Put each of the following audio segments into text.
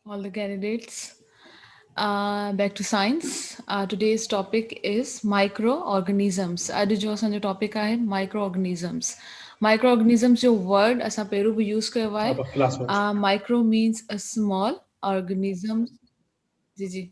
all the candidates. Back to science. Today's topic is microorganisms. अॼु जो असांजो topic आहे microorganisms. Microorganisms जो word असां पहिरियों बि यूज़ कयो आहे. अब क्लास में Micro means a small organism. Ji ji.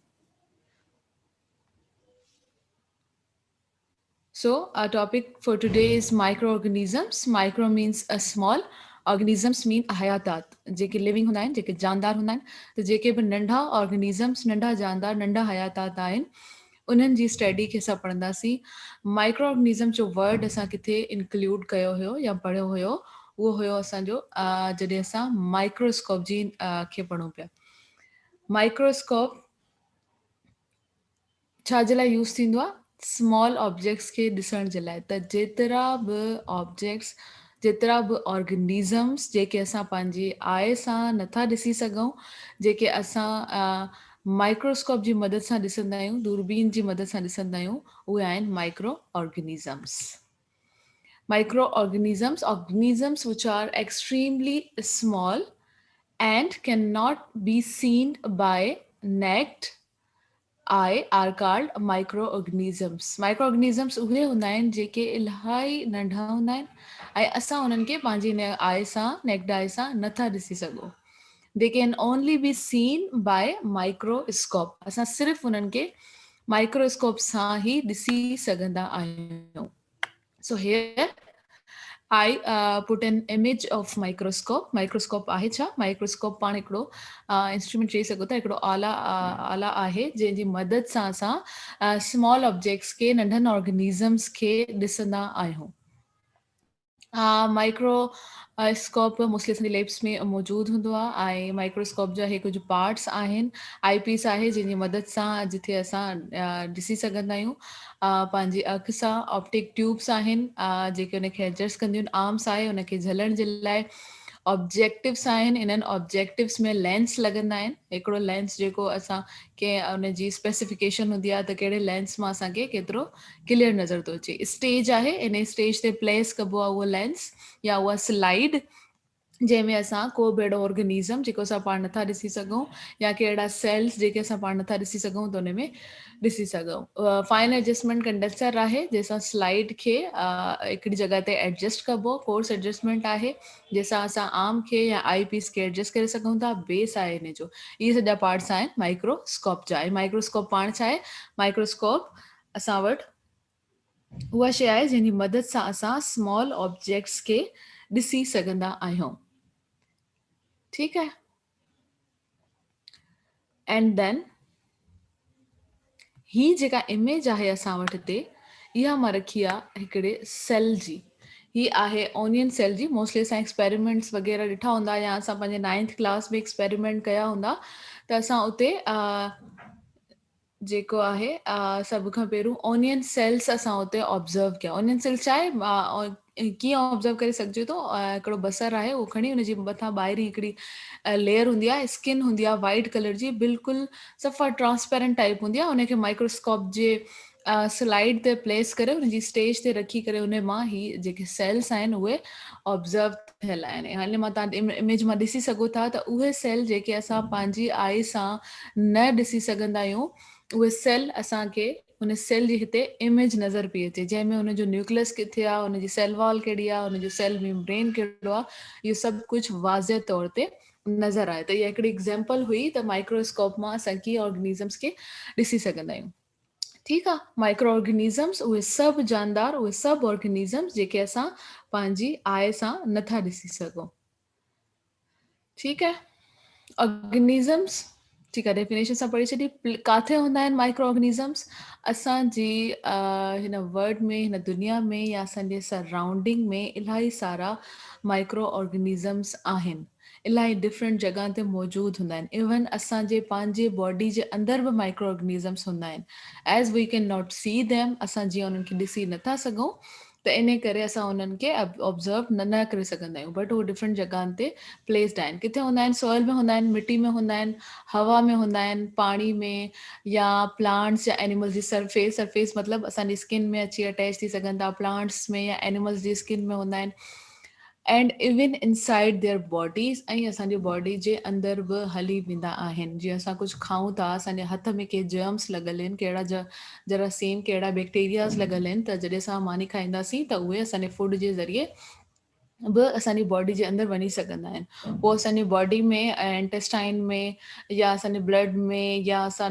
So our topic for today is microorganisms. Micro means a small. Organisms mean हयातात जेके लिविंग हूंदा आहिनि जेके जानदार हूंदा आहिनि त जेके बि नंढा ऑर्गेनिज़म्स नंढा जानदार नंढा हयातात आहिनि उन्हनि जी स्टडी खे असां पढ़ंदासीं माइक्रो ऑर्गेनिज़म जो वर्ड असां किथे इंक्लूड कयो हुयो या पढ़ियो हुयो उहो हुयो असांजो जॾहिं असां माइक्रोस्कोप जी खे पढ़ूं पिया माइक्रोस्कोप छा जे लाइ यूज़ थींदो आहे स्मॉल ऑब्जेक्ट्स खे ॾिसण जे लाइ त जेतिरा बि ऑब्जेक्ट्स जेतिरा बि ऑर्गेनिज़म्स जेके असां पंहिंजी आइ सां नथा ॾिसी सघूं जेके असां माइक्रोस्कोप जी मदद सां ॾिसंदा आहियूं दूरबीन जी मदद सां ॾिसंदा आहियूं उहे आहिनि micro organisms organisms which are extremely small and cannot be seen by naked eye are called microorganisms. Microorganisms उहे हूंदा आहिनि जेके इलाही नंढा हूंदा आहिनि ऐं असां उन्हनि खे पंहिंजी आई सां नेक्ड आई सां नथा ॾिसी सघूं. They can only be seen by microscope. असां सिर्फ़ु उन्हनि खे माइक्रोस्कोप सां ई ॾिसी सघंदा आहियूं. So here I put an image of microscope. Microscope आहे छा? Microscope पाण हिकिड़ो इंस्ट्रूमेंट चई सघो था हिकिड़ो आला आहे जंहिंजी मदद सां असां स्मॉल ऑब्जेक्ट्स खे नंढनि ऑर्गेनिज़म्स खे ॾिसंदा आहियूं माइक्रोस्कोप मोस्टली असांजी लैब्स में मौजूदु हूंदो आहे ऐं माइक्रोस्कोप जा हे कुझु पार्ट्स आहिनि आई पीस आहे जंहिंजी मदद सां जिथे असां ॾिसी सघंदा आहियूं पंहिंजी अखि सां ऑप्टिक ट्यूब्स आहिनि जेके उनखे एडजस्ट कंदियूं आहिनि आर्म्स आहे उनखे झलण जे लाइ ऑब्जेक्टिव्स आहिनि इन्हनि ऑब्जेक्टिव्स में लेंस लॻंदा आहिनि हिकिड़ो लेंस जेको असां कंहिं उनजी स्पेसिफिकेशन हूंदी आहे त कहिड़े लेंस मां असांखे केतिरो क्लियर नज़र थो अचे स्टेज आहे इन स्टेज ते प्लेस कबो आहे उहो लेंस या उहा स्लाइड जंहिंमें असां को बि अहिड़ो ऑर्गेनिज़म जेको असां पाण नथा ॾिसी सघूं या कहिड़ा सेल्स जेके असां पाण नथा ॾिसी सघूं त हुन में ॾिसी सघूं फाइन एडजस्टमेंट कंडेंसर आहे जंहिंसां स्लाइड खे हिकिड़ी जॻह ते एडजस्ट कबो कोर्स एडजस्टमेंट आहे जंहिंसां असां आर्म खे या आई पीस खे एडजस्ट करे सघूं था बेस आहे हिन जो इहे सॼा पार्ट्स आहिनि माइक्रोस्कोप जा ऐं माइक्रोस्कोप पाण छा आहे माइक्रोस्कोप असां वटि उहा शइ आहे जंहिंजी मदद सां असां स्मॉल ऑब्जेक्ट्स खे ॾिसी सघंदा आहियूं ठीकु आहे एंड देन ही जेका इमेज आहे असां वटि हिते इहा मां रखी आहे हिकिड़े सेल जी ही आहे ओनियन सेल जी मोस्टली असां एक्सपेरिमेंट्स वग़ैरह ॾिठा हूंदा या असां पंहिंजे 9th क्लास में एक्सपेरिमेंट कया हूंदा त असां उते जेको आहे सभ खां पहिरियों ओनियन सेल्स असां उते ऑब्ज़र्व कया ओनियन सेल्स छा आहे कीअं ऑब्ज़र्व करे सघिजे थो हिकिड़ो बसर आहे उहो खणी हुनजी मथां ॿाहिरीं हिकिड़ी लेयर हूंदी आहे स्किन हूंदी आहे वाइट कलर जी बिल्कुलु सफ़ा ट्रांसपेरेंट टाइप हूंदी आहे उनखे माइक्रोस्कोप जे स्लाइड ते प्लेस करे हुनजी स्टेज ते रखी करे उन मां ही जेके सेल्स आहिनि उहे ऑब्ज़र्व थियल आहिनि हाणे मां तव्हां इमेज मां ॾिसी सघो था त उहे सेल जेके असां पंहिंजी आई सां न ॾिसी सघंदा आहियूं उहे सेल असांखे हुन सेल जी हिते इमेज नज़र पई अचे जंहिंमें हुनजो न्यूक्लियस किथे आहे हुनजी सेल वॉल कहिड़ी आहे हुनजो सेल मेम्ब्रेन कहिड़ो आहे इहो सभु कुझु वाज़े तौर ते नज़र आहे त इहा हिकिड़ी एग्ज़ाम्पल हुई त माइक्रोस्कोप मां असां कीअं ऑर्गेनिज़म्स खे ॾिसी सघंदा आहियूं ठीकु आहे माइक्रो ऑर्गेनिज़म्स उहे सभु जानदार उहे सभु ऑर्गेनिज़म्स जेके असां पंहिंजी आइ सां नथा ॾिसी सघूं ठीकु आहे ऑर्गेनिज़म्स ठीकु आहे डेफिनेशन सां पढ़ी छॾी किथे हूंदा आहिनि माइक्रो ऑर्गेनिज़म्स असांजी हिन वर्ल्ड में हिन दुनिया में या असांजे सराउंडिंग में इलाही सारा माइक्रो ऑर्गेनिज़म्स आहिनि इलाही डिफरेंट जॻह ते मौजूदु हूंदा आहिनि इवन असांजे पंहिंजे बॉडी जे अंदरि बि माइक्रो ऑर्गेनिज़म्स हूंदा आहिनि as we can not see them असां जीअं उन्हनि खे ॾिसी नथा सघूं त इन करे असां उन्हनि खे ऑब्ज़र्व न करे सघंदा आहियूं बट उहे डिफरेंट जॻहनि ते प्लेस्ड आहिनि किथे हूंदा आहिनि सॉइल में हूंदा आहिनि मिटी में हूंदा आहिनि हवा में हूंदा आहिनि पाणी में या प्लांट्स या एनिमल्स जी सरफेस मतिलबु असांजी स्किन में अची अटैच थी सघनि था प्लांट्स में या एनिमल्स जी स्किन में हूंदा आहिनि and even inside their bodies ऐं असांजी बॉडी जे अंदरि बि हली वेंदा आहिनि। जीअं असां कुझु खाऊं था, असांजे हथ में के जर्म्स लॻल आहिनि, कहिड़ा जरासीम, कहिड़ा बैक्टीरियाज़ लॻल आहिनि, त जॾहिं असां मानी खाईंदासीं त उहे असांजे फूड जे ज़रिए बि असांजी बॉडी जे अंदरि वञी सघंदा आहिनि। पोइ असांजी बॉडी में इंटेस्टाइन में या असांजे ब्लड में या असां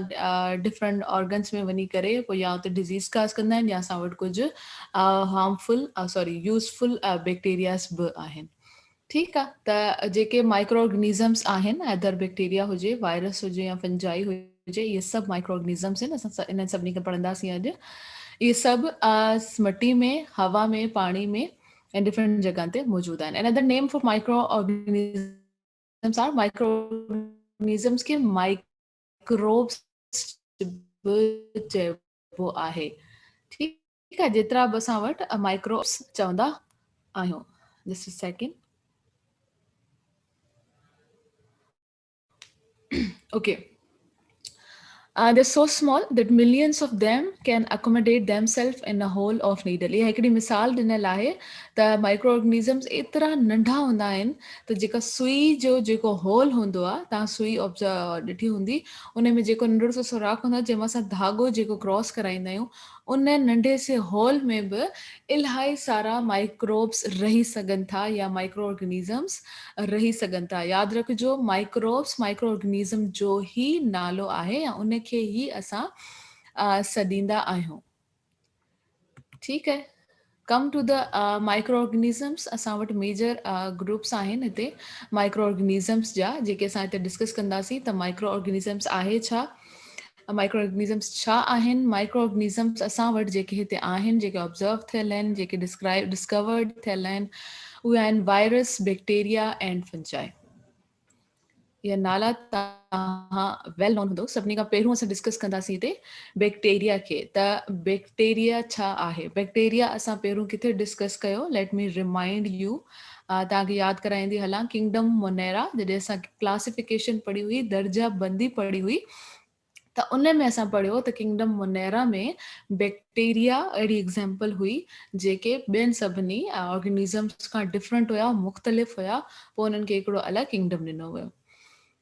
डिफरेंट ऑर्गन्स में वञी करे पोइ या उते डिज़ीज़ काज़ कंदा आहिनि या असां वटि कुझु हार्मफुल सॉरी यूज़फुल बैक्टीरियाज़ बि आहिनि। ठीकु आहे, त जेके माइक्रो ऑर्गेनिज़म्स आहिनि, एदर बैक्टीरिया हुजे, वायरस हुजे या फंजाई हुजे, इहे सभु माइक्रो ऑर्गेनिज़म्स आहिनि। असां इन्हनि सभिनी खे पढ़ंदासीं अॼु। इहे सभु मिटी में, हवा में, पाणी में ऐं डिफरेंट जॻह ते मौजूदु आहिनि। And other name for microorganisms are microorganisms खे माइक्रोब्स बि चइबो आहे। ठीकु आहे, जेतिरा बि असां वटि माइक्रोब्स चवंदा आहियूं। Just a second. Okay. They're so small that millions of them can accommodate themselves in a hole of needle. इहा हिकिड़ी मिसाल ॾिनल आहे त माइक्रो ऑर्गेनिज़म्स एतिरा नंढा हूंदा आहिनि त जेका सुई जो जेको होल हूंदो आहे, तव्हां सुई ऑब्ज़र्व ॾिठी हूंदी, उन में जेको नंढड़ो सो सुराख हूंदो आहे जंहिंमां असां धाॻो जेको क्रॉस कराईंदा आहियूं, उन नंढे से होल में बि इलाही सारा माइक्रोब्स रही सघनि था या माइक्रो ऑर्गेनिज़म्स रही सघनि था। यादि रखिजो, माइक्रोब्स माइक्रो ऑर्गेनिज़म जो ई नालो आहे या उनखे ई असां सॾींदा आहियूं। ठीकु आहे, कम टू द माइक्रो ऑर्गेनिज़म्स। असां वटि मेजर ग्रुप्स आहिनि हिते माइक्रो ऑर्गेनिज़म्स जा, जेके असां हिते डिस्कस कंदासीं। त माइक्रो ऑर्गेनिज़म्स आहे छा? माइक्रो ऑर्गेनिज़म्स छा आहिनि? माइक्रो ऑर्गेनिज़म्स असां वटि जेके हिते आहिनि, जेके ऑब्ज़र्व थियल आहिनि, जेके डिस्कवर्ड थियल आहिनि, उहे आहिनि वायरस, बैक्टीरिया एंड फंजाई। इहा नाला तव्हां वेल नोन हूंदो। सभिनी खां पहिरियों असां डिस्कस कंदासीं हिते बैक्टीरिया खे। त बैक्टीरिया छा आहे? बैक्टीरिया असां पहिरियों किथे डिस्कस कयो? Let me remind U. तव्हांखे यादि कराईंदी हलां, किंगडम मोनेरा, जॾहिं असां क्लासिफिकेशन पढ़ी हुई, दर्जा बंदी पढ़ी हुई, त उन में असां पढ़ियो त किंगडम मोनेरा में बैक्टीरिया अहिड़ी एग्ज़ाम्पल हुई जेके ॿियनि सभिनी ऑर्गेनिज़म्स खां डिफरेंट हुया, मुख़्तलिफ़ हुया, पोइ उन्हनि खे हिकिड़ो अलॻि किंगडम ॾिनो वियो।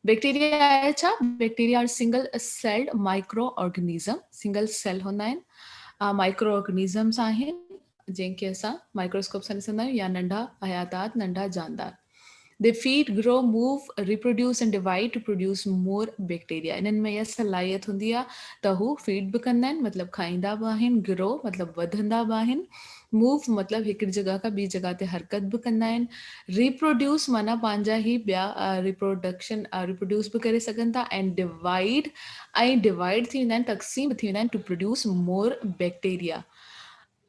बैक्टीरिया आहे छा? Bacteria are single celled microorganism. Single cell हूंदा आहिनि, माइक्रो ऑर्गेनिज़म्स आहिनि जंहिंखे असां माइक्रोस्कोप सां ॾिसंदा आहियूं, या नंढा हयातात, नंढा जानदार। They feed, grow, move, reproduce and divide to produce more bacteria. इन्हनि में इहा सलाहियत हूंदी आहे त हू फीड बि कंदा आहिनि, मतिलबु खाईंदा बि आहिनि, ग्रो मतिलबु वधंदा बि आहिनि, मूव मतिलबु हिकिड़ी जॻह खां ॿी जॻह ते हरकत बि कंदा आहिनि, रिप्रोड्यूस माना पंहिंजा ई ॿिया रिप्रोड्यूस बि करे सघनि था, ऐं डिवाइड थी वेंदा आहिनि, तक़सीम थी वेंदा आहिनि टू प्रोड्यूस मोर बैक्टीरिया,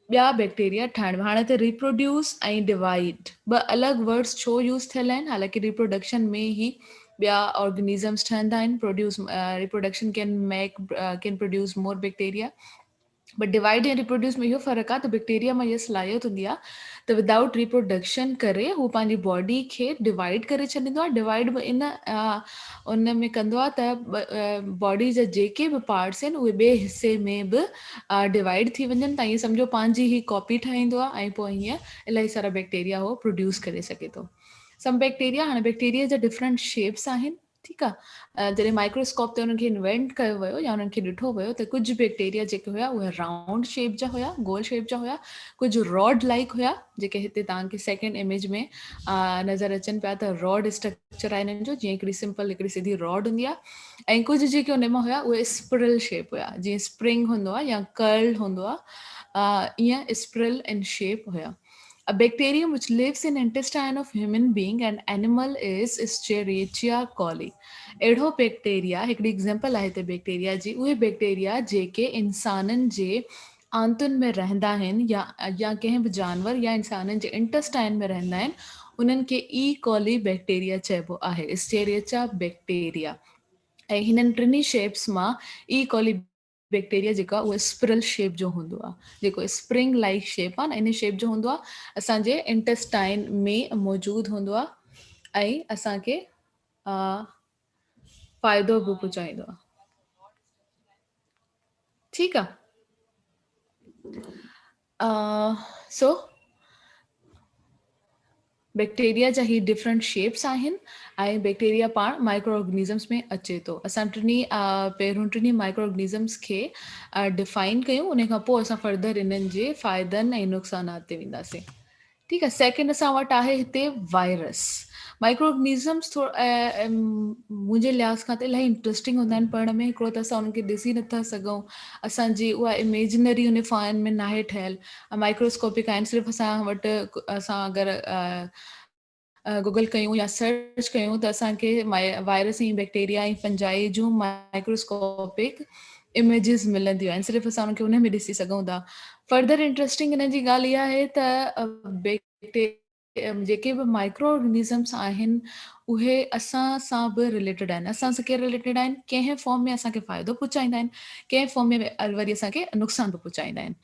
ॿिया बैक्टीरिया ठाहिण में। हाणे त रिप्रोड्यूस ऐं डिवाइड ॿ अलॻि वर्ड्स छो यूज़ थियल आहिनि? हालांकि रिप्रोडक्शन में ई ॿिया ऑर्गेनिज़म्स ठहंदा आहिनि, reproduction can produce more bacteria, but divide ऐं रिप्रोड्यूस में इहो फ़र्क़ु आहे त बैक्टीरिया में इहा सलाहियत हूंदी आहे त विदाउट रिप्रोडक्शन करे हू पंहिंजी बॉडी खे डिवाइड करे छॾींदो आहे। डिवाइड बि उन में कंदो आहे त बॉडी जा जेके बि पार्ट्स आहिनि उहे ॿिए हिसे में बि डिवाइड थी वञनि, त ईअं सम्झो पंहिंजी ई कॉपी ठाहींदो आहे, ऐं पोइ हीअं इलाही सारा बैक्टीरिया उहो प्रोड्यूस करे सघे थो। सम बैक्टीरिया, हाणे बैक्टीरिया जा डिफरेंट शेप्स आहिनि। ठीकु आहे, जॾहिं माइक्रोस्कोप ते उन्हनि खे इन्वेंट कयो वियो या उन्हनि खे ॾिठो वियो त कुझु बैक्टीरिया जेके हुया उहे राउंड शेप जा हुया, गोल शेप जा हुया, कुझु रॉड लाइक हुया, जेके हिते तव्हांखे सेकेंड इमेज में नज़र अचनि पिया त रॉड स्ट्रक्चर आहे हिननि जो, जीअं हिकिड़ी सिंपल हिकिड़ी सिधी रॉड हूंदी आहे, ऐं कुझु जेके उन में हुया उहे स्पिरल शेप हुया, जीअं स्प्रिंग हूंदो आहे या कर्ल हूंदो आहे, ईअं स्पिरल इन शेप हुया। A bacterium which lives in intestine of human being and animal is Escherichia coli. अहिड़ो बैक्टीरिया, हिकिड़ी एग्ज़ाम्पल आहे हिते बैक्टीरिया जी, उहे बैक्टीरिया जेके इंसाननि जे आंतुनि में रहंदा आहिनि या कंहिं बि जानवर या इंसाननि जे इंटेस्टाइन में रहंदा आहिनि, उन्हनि खे ई कॉली बैक्टीरिया चइबो आहे, एस्चेरिचिया बैक्टीरिया। ऐं हिननि टिनी शेप्स मां ई कॉली बैक्टीरिया जेका उहा स्पिरल शेप जो हूंदो आहे, जेको स्प्रिंग लाइक शेप आहे न, इन शेप जो हूंदो आहे, असांजे इंटेस्टाइन में मौजूदु हूंदो आहे ऐं असांखे फ़ाइदो बि पहुचाईंदो आहे। ठीकु आहे, सो बैक्टीरिया जा ही डिफरेंट शेप्स आहिनि ऐं बैक्टीरिया पाण माइक्रो ऑर्गेनिज़म्स में अचे थो। असां पहिरियों टिनी माइक्रो ऑर्गेनिज़म्स खे डिफाइन कयूं, उन खां पोइ असां फर्दर इन्हनि जे फ़ाइदनि ऐं नुक़सानात ते वेंदासीं। ठीकु आहे। सेकेंड असां वटि आहे हिते वायरस। माइक्रो ऑर्गेनिज़म्स मुंहिंजे लिहाज़ खां त इलाही इंट्रस्टिंग हूंदा आहिनि पढ़ण में। हिकिड़ो त असां उन्हनि खे ॾिसी नथा सघूं, असांजी उहा इमेजिनरी उन फॉर्म में नाहे ठहियलु, माइक्रोस्कोपिक आहिनि। सिर्फ़ु असां वटि असां अगरि गूगल कयूं या सर्च कयूं त असांखे वायरस ऐं बैक्टीरिया ऐं फंजाई जूं माइक्रोस्कोपिक इमेजिस मिलंदियूं आहिनि। सिर्फ़ु असां उनखे उन में ॾिसी सघूं था। फर्दर इंट्रस्टिंग हिन जी ॻाल्हि इहा आहे त जेके बि माइक्रो ऑर्गेनिज़म्स आहिनि उहे असां सां बि रिलेटेड आहिनि। असां सां केरु रिलेटेड आहिनि? कंहिं फॉर्म में असांखे फ़ाइदो पहुचाईंदा आहिनि, कंहिं फॉर्म में वरी असांखे नुक़सान बि पहुचाईंदा आहिनि।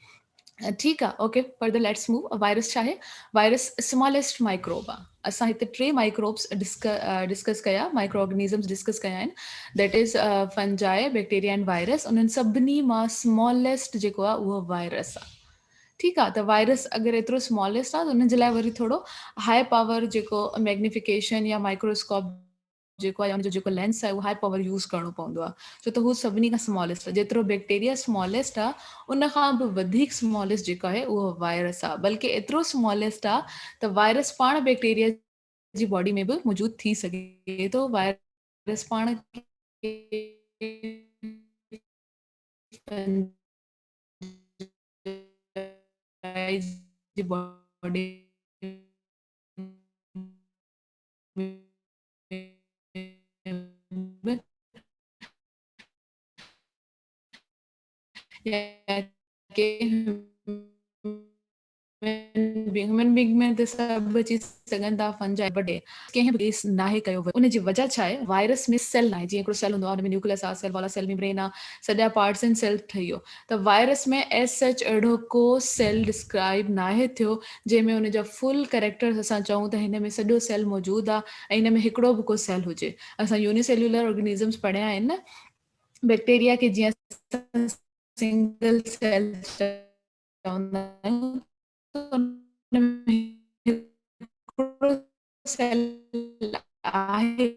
ठीकु आहे, okay, further let's move. Virus छा आहे? वायरस स्मॉलेस्ट माइक्रोब आहे। असां हिते 3 माइक्रोब्स डिस्कस कया, माइक्रो ऑर्गेनिज़म्स डिस्कस कया आहिनि, that is fungi, bacteria and virus. उन्हनि सभिनी मां स्मॉलेस्ट जेको आहे उहो वायरस आहे। ठीकु आहे। त वायरस अगरि एतिरो स्मॉलेस्ट आहे त उन जे लाइ वरी थोरो हाई पावर जेको मैग्निफिकेशन या माइक्रोस्कोप जेको आहे, उनजो जेको लेंस आहे उहो हाई पावर यूज़ करिणो पवंदो आहे, छो त हू सभिनी खां स्मॉलेस्ट आहे। जेतिरो बैक्टीरिया स्मॉलेस्ट आहे, उन खां बि वधीक स्मॉलेस्ट जेको आहे उहो वायरस आहे, बल्कि एतिरो स्मॉलेस्ट आहे त वायरस पाण बैक्टीरिया जी बॉडी में बि मौजूदु थी सघे थो। वायरस पाण जी बॉडी में या के ह्यूमन बींग में त सभु अची सघनि था फंजाई, बट कंहिं बि केस नाहे कयो वियो। उनजी वजह छा आहे? वायरस में सेल नाहे। जीअं हिकिड़ो सेल हूंदो आहे, हुन में न्यूक्लियस आहे, सेल वाला सेल मेम्ब्रेन आहे, सॼा पार्ट्स आहिनि, सेल ठही वियो। त वायरस में एज सच अहिड़ो को सेल डिस्क्राइब नाहे थियो जंहिंमें हुनजा फुल कैरेक्टर्स असां चऊं त हिन में सॼो सेल मौजूदु आहे ऐं हिन में हिकिड़ो बि को सेल हुजे। असां यूनिसेल्युलर ऑर्गेनिज़म्स पढ़िया आहिनि न, बैक्टीरिया खे जीअं सिंगल सेल चवंदा आहियूं, सेल आहे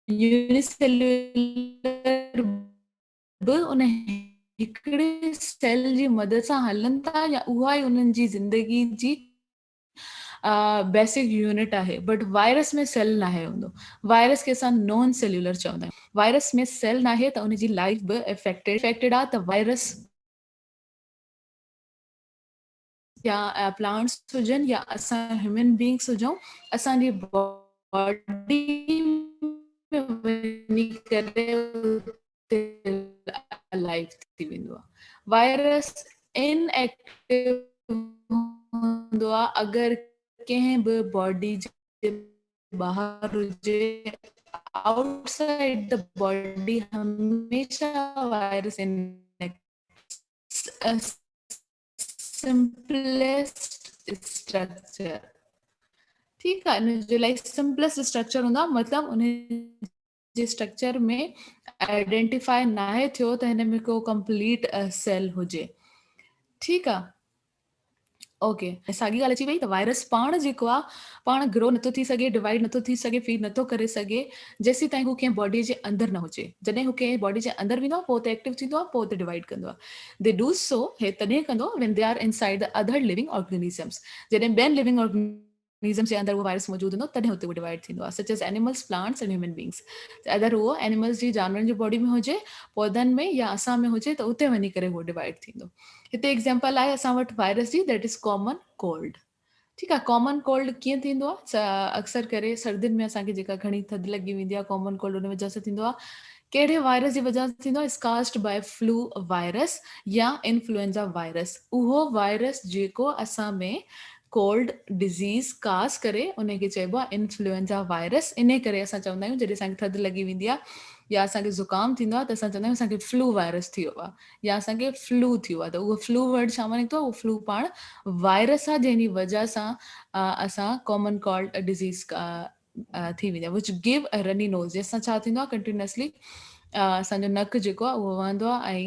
यूनिसेल्युलर बि उन हिकिड़े सेल जी मदद सां हलनि था, या उहा ई उन्हनि जी ज़िंदगी जी बेसिक यूनिट आहे। बट वायरस में सेल नाहे हूंदो। वायरस खे असां नॉन सेल्युलर चवंदा आहियूं। वायरस में सेल नाहे त उनजी लाइफ बि इफेक्टेड आहे। त वायरस या प्लांट्स हुजनि या असां ह्यूमन बींग्स हुजूं, असांजी बॉडी में वञी करे लाइफ थी वेंदो आहे। वायरस इनएक्टिव हूंदो आहे अगरि कंहिं बि बॉडी जे ॿाहिरि हुजे। आउटसाइड द बॉडी हमेशह वायरस सिंपलेस्ट स्ट्रक्चर। ठीकु आहे। इन जे लाइ सिंपलेस्ट स्ट्रक्चर हूंदो आहे, मतिलबु उन जे स्ट्रक्चर में आइडेंटिफाई नाहे थियो त हिन में को कंप्लीट सेल हुजे। ठीकु आहे, ओके। साॻी ॻाल्हि अची वई त वायरस पाण जेको आहे, पाण ग्रो नथो थी सघे, डिवाइड नथो थी सघे, फीड नथो करे सघे, जेसीं ताईं हू कंहिं बॉडी जे अंदरि न हुजे। जॾहिं हू कंहिं बॉडी जे अंदरि वेंदो आहे, पोइ त एक्टिव थींदो आहे, पोइ त डिवाइड कंदो आहे। दे डू सो, हे तॾहिं कंदो when they are inside the other living organisms. जॾहिं ॿियनि लिविंग ऑर्गेनिज़म्स जे अंदरि उहो वायरस मौजूदु हूंदो, तॾहिं हुते उहो डिवाइड थींदो आहे, such as animals, plants and human beings. अगरि उहो एनिमल्स जी, जानवरनि जी बॉडी में हुजे, पौधनि में या असां में हुजे, त उते वञी करे उहो डिवाइड थींदो। हिते एग्जाम्पल आहे असां वटि वायरस जी, दैट इज़ कॉमन कोल्ड। ठीकु आहे। कॉमन कोल्ड कीअं थींदो आहे? अक्सर करे सर्दियुनि में असांखे जेका घणी थधि लॻी वेंदी आहे, कॉमन कोल्ड उन वजह सां थींदो आहे। कहिड़े वायरस जी वजह सां थींदो आहे? Is caused by flu virus या इन्फ्लुएंजा वायरस। उहो वायरस जेको असां में कोल्ड डिज़ीज़ कास करे, उनखे चइबो आहे इन्फ्लुएंजा वायरस। इन करे असां चवंदा आहियूं जॾहिं असांखे थधि लॻी वेंदी आहे या असांखे ज़ुकाम थींदो आहे, त असां चवंदा आहियूं असांखे फ्लू वायरस थी वियो आहे या असांखे फ्लू थियो आहे। त उहो फ्लू वर्ड छा निकितो? उहो फ्लू पाण वायरस आहे, जंहिंजी वजह सां असां कॉमन कोल्ड डिज़ीज़ थी वेंदी आहे, which give a runny nose. जंहिंसां छा थींदो आहे? कंटिन्यूअसली असांजो नकु जेको आहे उहो वहंदो आहे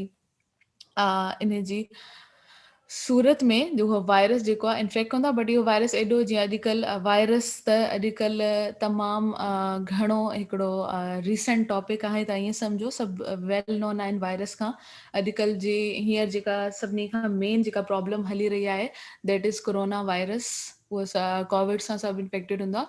ऐं इन जी सूरत में जेको वायरस जेको आहे इन्फेक्ट कंदो आहे, बट इहो वायरस एॾो जीअं अॼुकल्ह वायरस त अॼुकल्ह तमामु घणो हिकिड़ो रीसेंट टॉपिक आहे, त ईअं सम्झो सभु वेल नोन आहिनि वायरस खां। अॼुकल्ह जी हींअर जेका सभिनी खां मेन जेका प्रॉब्लम हली रही आहे दैट इज़ कोरोना वायरस। उहो कोविड सां सभु इन्फेक्टेड हूंदा।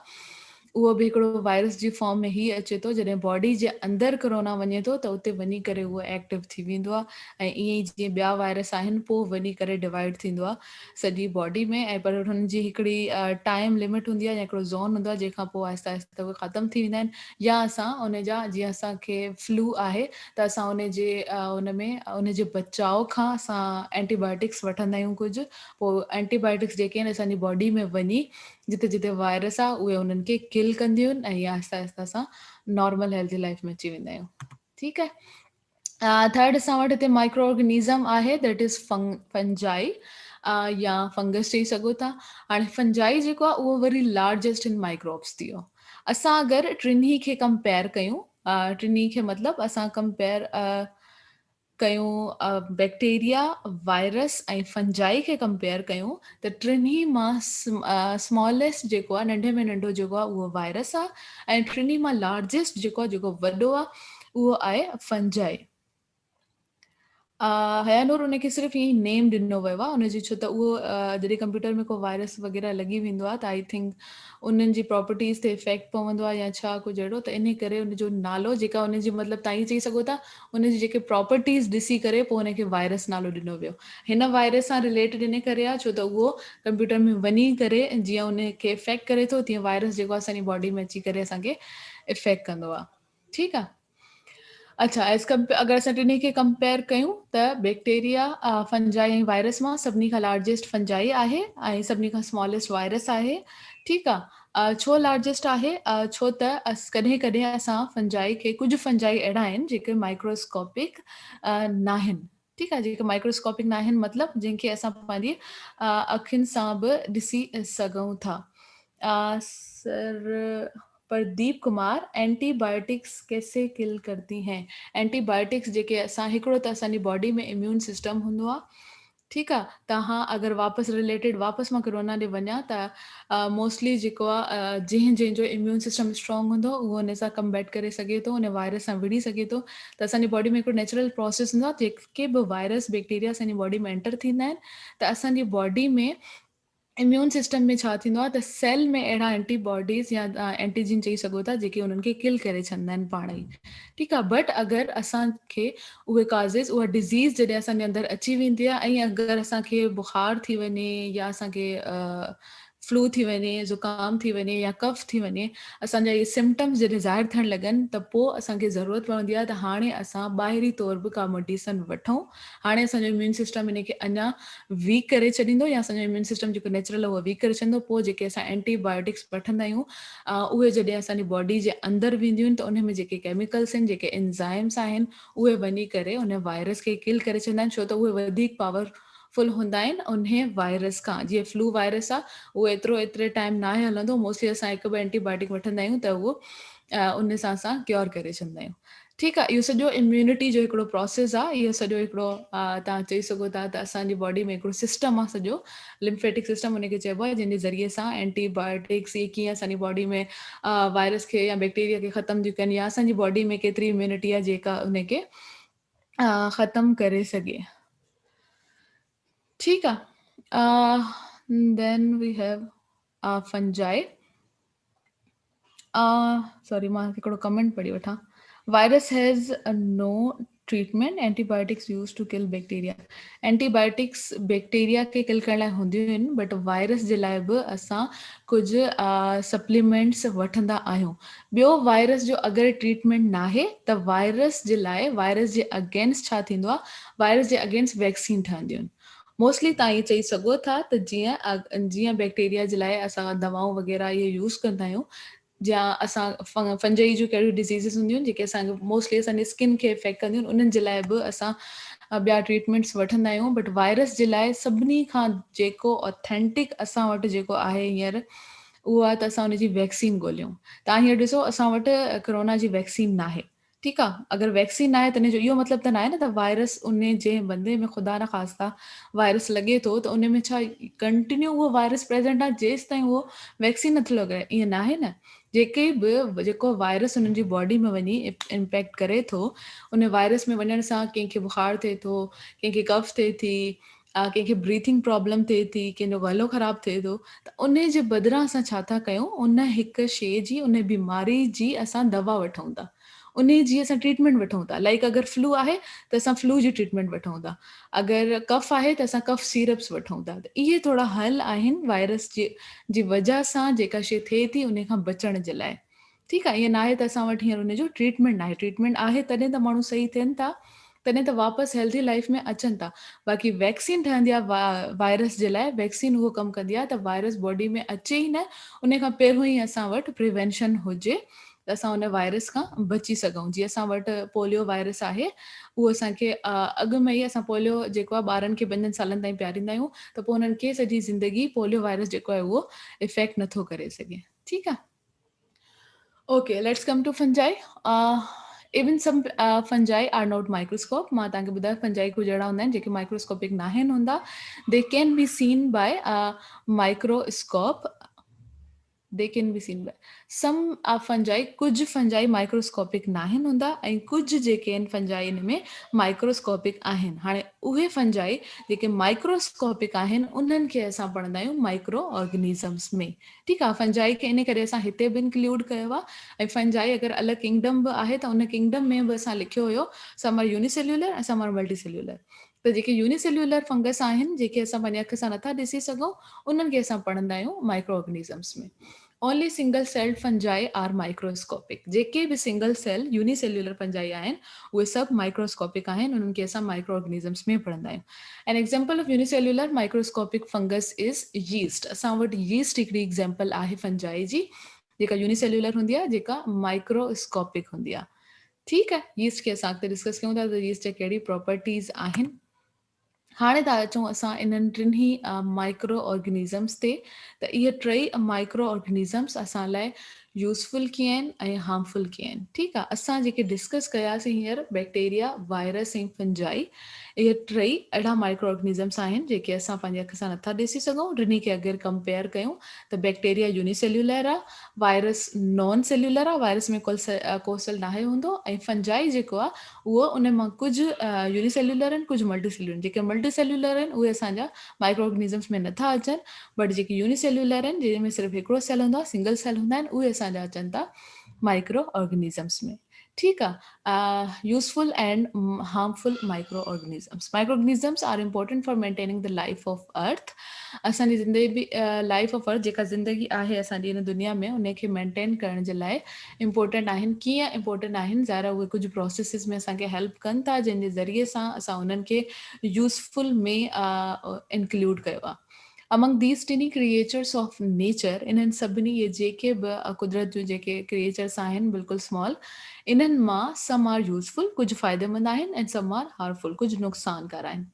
उहो बि हिकिड़ो वायरस जी फॉर्म में ई अचे थो। जॾहिं बॉडी जे अंदरि कोरोना वञे थो त उते वञी करे उहो एक्टिव थी वेंदो आहे, ऐं ईअं ई जीअं ॿिया वायरस आहिनि पोइ वञी करे डिवाइड थींदो आहे सॼी बॉडी में। ऐं पर हुननि जी हिकिड़ी टाइम लिमिट हूंदी आहे या हिकिड़ो ज़ोन हूंदो आहे जंहिंखां पोइ आहिस्ते आहिस्ते उहे ख़तमु थी वेंदा आहिनि। या असां उन जा जीअं असांखे फ्लू आहे त असां उन में उन जे बचाव खां असां एंटीबायोटिक्स वठंदा आहियूं कुझु। पोइ एंटीबायोटिक्स जेके आहिनि असांजी बॉडी में वञी जिते जिते वायरस आहे उहे उन्हनि खे किल कंदियूं आहिनि, ऐं आहिस्ते आहिस्ते असां नॉर्मल हेल्दी लाइफ में अची वेंदा आहियूं। ठीकु आहे। थर्ड असां वटि हिते माइक्रो ऑर्गेनिज़म आहे दैट इज़ फंजाई, या फंगस चई सघो था। हाणे फंजाई जेको आहे उहो वरी लार्जेस्ट इन माइक्रोब्स थी वियो। असां अगरि टिनी खे कंपेयर कयूं, टिनी खे मतिलबु असां कंपेयर कयूं बैक्टीरिया, वायरस ऐं फंजाई खे कंपेयर कयूं त टिनी मां स्मॉलेस्ट जेको आहे नंढे में नंढो जेको आहे उहो वायरस आहे, ऐं टिनी मां लार्जेस्ट जेको आहे जेको वॾो आहे उहो आहे फंजाई। हयानूर उनखे सिर्फ़ु ईअं ई नेम ॾिनो वियो आहे उनजी, छो त उहो जॾहिं कंप्यूटर में को वायरस वग़ैरह लॻी वेंदो आहे त आई थिंक उन्हनि जी प्रॉपर्टीज़ ते इफेक्ट पवंदो आहे या छा कुझु अहिड़ो, त इन करे उनजो नालो जेका उनजी मतिलबु तव्हां ईअं चई सघो था उनजी जेके प्रॉपर्टीज़ ॾिसी करे पोइ उनखे वायरस नालो ॾिनो वियो। हिन वायरस सां रिलेटेड इन करे आहे छो त उहो कंप्यूटर में वञी करे जीअं उनखे इफेक्ट करे थो तीअं वायरस जेको आहे असांजी बॉडी में अची करे असांखे इफेक्ट कंदो आहे। ठीकु आहे। अच्छा, अगरि असां टिनी खे कंपेयर कयूं त बैक्टीरिया, फंजाई ऐं वायरस मां सभिनी खां लार्जेस्ट फंजाई आहे ऐं सभिनी खां स्मॉलेस्ट वायरस आहे। ठीकु आहे। छो लार्जेस्ट आहे? छो त कॾहिं कॾहिं असां फंजाई खे, कुझु फंजाई अहिड़ा आहिनि जेके माइक्रोस्कोपिक न आहिनि। ठीकु आहे। जेके माइक्रोस्कोपिक न आहिनि मतिलबु जंहिंखे असां पंहिंजी अखियुनि सां बि ॾिसी सघूं था। सर प्रदीप कुमार, एंटीबायोटिक्स कैसे किल करती हैं? एंटीबायोटिक्स जेके असां, हिकिड़ो त असांजी बॉडी में इम्यून सिस्टम हूंदो आहे। ठीकु आहे। तव्हां अगरि वापसि रिलेटेड वापसि मां कोरोना ॾे वञा त मोस्टली जेको आहे जंहिंजो इम्यून सिस्टम स्ट्रॉंग हूंदो उहो हुन सां कम्बैट करे सघे थो, उन वायरस सां विड़ी सघे थो। त असांजी बॉडी में हिकिड़ो नेचुरल प्रोसेस हूंदो आहे, जेके बि वायरस बैक्टीरिया असांजी बॉडी में एंटर थींदा आहिनि त असांजी बॉडी में इम्यून सिस्टम में छा थींदो आहे त सेल में अहिड़ा एंटीबॉडीज़ या एंटीजन चई सघो था जेके उन्हनि खे किल करे छॾंदा आहिनि पाण ई। ठीकु आहे। बट अगरि असांखे उहे काज़िस, उहा डिज़ीज़ जॾहिं असांजे अंदरि अची वेंदी आहे ऐं अगरि असांखे बुखार थी वञे या असांखे फ्लू थी वञे, ज़ुकाम थी वञे या कफ थी वञे, असांजा इहे सिम्टम्स जॾहिं ज़ाहिर थियणु लॻनि त पोइ असांखे ज़रूरत पवंदी आहे त हाणे असां ॿाहिरी तौर बि का मेडिसन वठूं। हाणे असांजो इम्यून सिस्टम इन खे अञा वीक करे छॾींदो या असांजो इम्यून सिस्टम जेको नेचुरल आहे उहो वीक करे छॾींदो। पोइ जेके असां एंटीबायोटिक्स वठंदा आहियूं उहे जॾहिं असांजी बॉडी जे अंदरि वेंदियूं आहिनि त उन में जेके केमिकल्स आहिनि, जेके एंज़ाइम्स आहिनि, उहे वञी करे उन वायरस खे किल करे छॾींदा आहिनि, छो त उहे वधीक पावरफुल हूंदा आहिनि उन वायरस खां। जीअं फ्लू वायरस आहे उहो एतिरे टाइम न आहे हलंदो, मोस्टली असां हिकु ॿ एंटीबायोटिक वठंदा आहियूं त उहो उन सां असां क्योर करे छॾंदा आहियूं। ठीकु आहे। इहो सॼो इम्यूनिटी जो हिकिड़ो प्रोसेस आहे। इहो सॼो हिकिड़ो तव्हां चई सघो था त असांजी बॉडी में हिकिड़ो सिस्टम आहे सॼो, लिम्फेटिक सिस्टम उनखे चइबो आहे, जंहिंजे ज़रिए सां एंटीबायोटिक्स इहे कीअं असांजी बॉडी में वायरस खे या बैक्टीरिया खे ख़तमु थियूं कनि, या असांजी बॉडी में केतिरी इम्यूनिटी आहे जेका उनखे ख़तमु करे सघे। ठीकु आहे। Then we have fungi. Sorry, मां हिकिड़ो कमेंट पढ़ी वठां। Virus has no treatment, antibiotics use to kill bacteria. Antibiotics bacteria खे किल करण लाइ हूंदियूं आहिनि, बट वायरस जे लाइ बि असां कुझु सप्लीमेंट्स वठंदा आहियूं। ॿियो, वायरस जो अगरि ट्रीटमेंट न आहे त वायरस जे लाइ, वायरस जे अगेंस्ट छा थींदो आहे, वायरस जे अगेंस्ट वैक्सीन ठहंदियूं आहिनि। मोस्टली तव्हां इहे चई सघो था त जीअं बैक्टीरिया जे लाइ असां दवाऊं वग़ैरह इहे यूज़ कंदा आहियूं, या असां फंजाई जूं कहिड़ियूं डिज़ीज़िस हूंदियूं आहिनि जेके असांखे मोस्टली असांजे स्किन खे इफेक्ट कंदियूं आहिनि, उन्हनि जे लाइ बि असां ॿिया ट्रीटमेंट्स वठंदा आहियूं। बट वायरस जे लाइ सभिनी खां जेको ऑथेंटिक असां वटि जेको आहे हींअर, उहो आहे त असां हुनजी वैक्सीन ॻोल्हियूं। तव्हां हींअर ॾिसो, असां वटि कोरोना जी वैक्सीन न आहे। ठीकु आहे, अगरि वैक्सीन आहे त इन जो इहो मतिलबु त न आहे न त वायरस उन जे बंदे में ख़ुदा न ख़ास्ता वायरस लॻे थो त उन में छा कंटिन्यू उहो वायरस प्रेज़ेंट आहे जेसि ताईं उहो वैक्सीन नथो लॻाए, ईअं न आहे न। जेके बि जेको वायरस उन्हनि जी बॉडी में वञी इम्पैक्ट करे थो, उन वायरस में वञण सां कंहिंखे बुख़ारु थिए थो, कंहिंखे कफ थिए थी, कंहिंखे ब्रीथिंग प्रॉब्लम थिए थी, कंहिंजो गलो ख़राबु थिए थो, त उन जे बदिरां असां छा था कयूं, उन हिकु शइ जी, उन बीमारी जी असां दवा वठूं था। उन जी असां ट्रीटमेंट वठूं था। लाइक अगरि फ्लू आहे त असां फ्लू जी ट्रीटमेंट वठूं था, अगरि कफ आहे त असां कफ सीरप्स वठूं था। त इहे थोरा हल आहिनि वायरस जी वजह सां जेका शइ थिए थी उन खां बचण जे लाइ। ठीकु आहे, ईअं न आहे त असां वटि हींअर उनजो ट्रीटमेंट न आहे, ट्रीटमेंट आहे तॾहिं त माण्हू सही थियनि था, तॾहिं त वापसि हेल्दी लाइफ में अचनि था। बाक़ी वैक्सीन ठहंदी आहे वायरस जे लाइ, वैक्सीन उहो कमु कंदी आहे त वायरस बॉडी में अचे ई न, उन खां पहिरियों ई असां वटि प्रिवेंशन हुजे त असां उन वायरस खां बची सघूं। जीअं असां वटि पोलियो वायरस आहे, उहो असांखे अॻु में ई असां पोलियो जेको आहे ॿारनि खे 5 सालनि ताईं पीआरींदा आहियूं, त पोइ उन्हनि खे सॼी ज़िंदगी पोलियो वायरस जेको आहे उहो इफेक्ट नथो करे सघे। ठीकु आहे, okay, let's come to fungi. Even some fungi are not microscope. मां तव्हांखे ॿुधायो फंजाई कुझु अहिड़ा हूंदा आहिनि जेके माइक्रोस्कोपिक न आहिनि हूंदा। They can be seen by microscope, they can be seen by some fungi। कुछ फंजाई माइक्रोस्कोपिक न आहिनि हूंदा ऐं कुझु जेके आहिनि फंजाई इन में माइक्रोस्कोपिक आहिनि। हाणे उहे फंजाई जेके माइक्रोस्कोपिक आहिनि उन्हनि खे असां पढ़ंदा आहियूं माइक्रो ऑर्गेनिज़म्स में। ठीकु आहे, फंजाई खे इन करे असां हिते बि इंक्लूड कयो आहे। ऐं फंजाई अगरि अलॻि किंगडम बि आहे त उन किंगडम में बि असां लिखियो हुयो सम आर यूनिसेल्युलर ऐं सम आर मल्टीसेल्युलर। त जेके यूनिसेल्युलर फंगस आहिनि जेके असां पंहिंजे अख सां नथा ॾिसी सघूं, उन्हनि खे असां पढ़ंदा आहियूं माइक्रो ऑर्गेनिज़म्स में। Only single cell fungi are microscopic. जेके बि सिंगल सेल यूनिसेल्युलर फंजाई आहिनि उहे सभु माइक्रोस्कोपिक आहिनि, उन्हनि खे असां माइक्रो ऑर्गेनिज़म्स में पढ़ंदा आहियूं। An example of unicellular microscopic fungus is yeast. असां वटि यीस्ट हिकिड़ी एग्जाम्पल आहे फंजाई जी, जेका यूनिसेल्युलर हूंदी आहे, जेका माइक्रोस्कोपिक हूंदी आहे। ठीकु आहे, यीस्ट खे असां अॻिते डिस्कस कयूं था त यीस्ट जा कहिड़ी प्रॉपर्टीज़ आहिनि। हाणे था अचूं असां इन्हनि टिनि ई माइक्रो ऑर्गेनिज़म्स ते, त इहे टई माइक्रो ऑर्गेनिज़म्स असां लाइ यूज़फुल कीअं आहिनि ऐं हार्मफुल कीअं आहिनि। ठीकु आहे, असां जेके डिस्कस कयासीं हींअर बैक्टीरिया, वायरस ऐं फंजाई, इहे टई अहिड़ा माइक्रो ऑर्गेनिज़म्स आहिनि जेके असां पंहिंजे अख सां नथा ॾिसी सघूं। टिनी खे अगरि कंपेयर कयूं त बैक्टीरिया यूनिसेल्युलर आहे, वायरस नॉन सेल्युलर आहे, वायरस में को सेल नाहे हूंदो, ऐं फंजाई जेको आहे उहो उन मां कुझु यूनिसेल्युलर आहिनि, कुझु मल्टीसेल्युलर आहिनि। जेके मल्टीसेल्युलर आहिनि उहे असांजा माइक्रो ऑर्गेनिज़म्स में नथा अचनि, बट जेके यूनिसेल्युलर आहिनि जंहिंमें सिर्फ़ु हिकिड़ो सेल हूंदो आहे, सिंगल सेल हूंदा आहिनि, उहे असांजा अचनि था माइक्रो ऑर्गेनिज़म्स में। ठीकु आहे, useful and harmful microorganisms. Microorganisms are important for maintaining the life of earth. असांजी ज़िंदगी लाइफ ऑफ अर्थ जेका ज़िंदगी आहे असांजी हिन दुनिया में, उनखे मेंटेन करण जे लाइ इम्पोर्टेंट आहिनि। कीअं इम्पोर्टेंट आहिनि? ज़ाहिर उहे कुझु प्रोसेसिस में असांखे हेल्प कनि था, जंहिंजे ज़रिए सां असां उन्हनि खे यूज़फुल में इंक्लूड कयो आहे। अमंग दीज टिनी क्रिएचर्स ऑफ नेचर, इन्हनि सभिनी इहे जेके बि कुदरत जूं जेके क्रिएचर्स आहिनि बिल्कुलु स्मॉल, इन्हनि मां सम आर यूज़फुल, कुझु फ़ाइदेमंद आहिनि, ऐं सम आर हार्मफुल, कुझु नुक़सानकार आहिनि।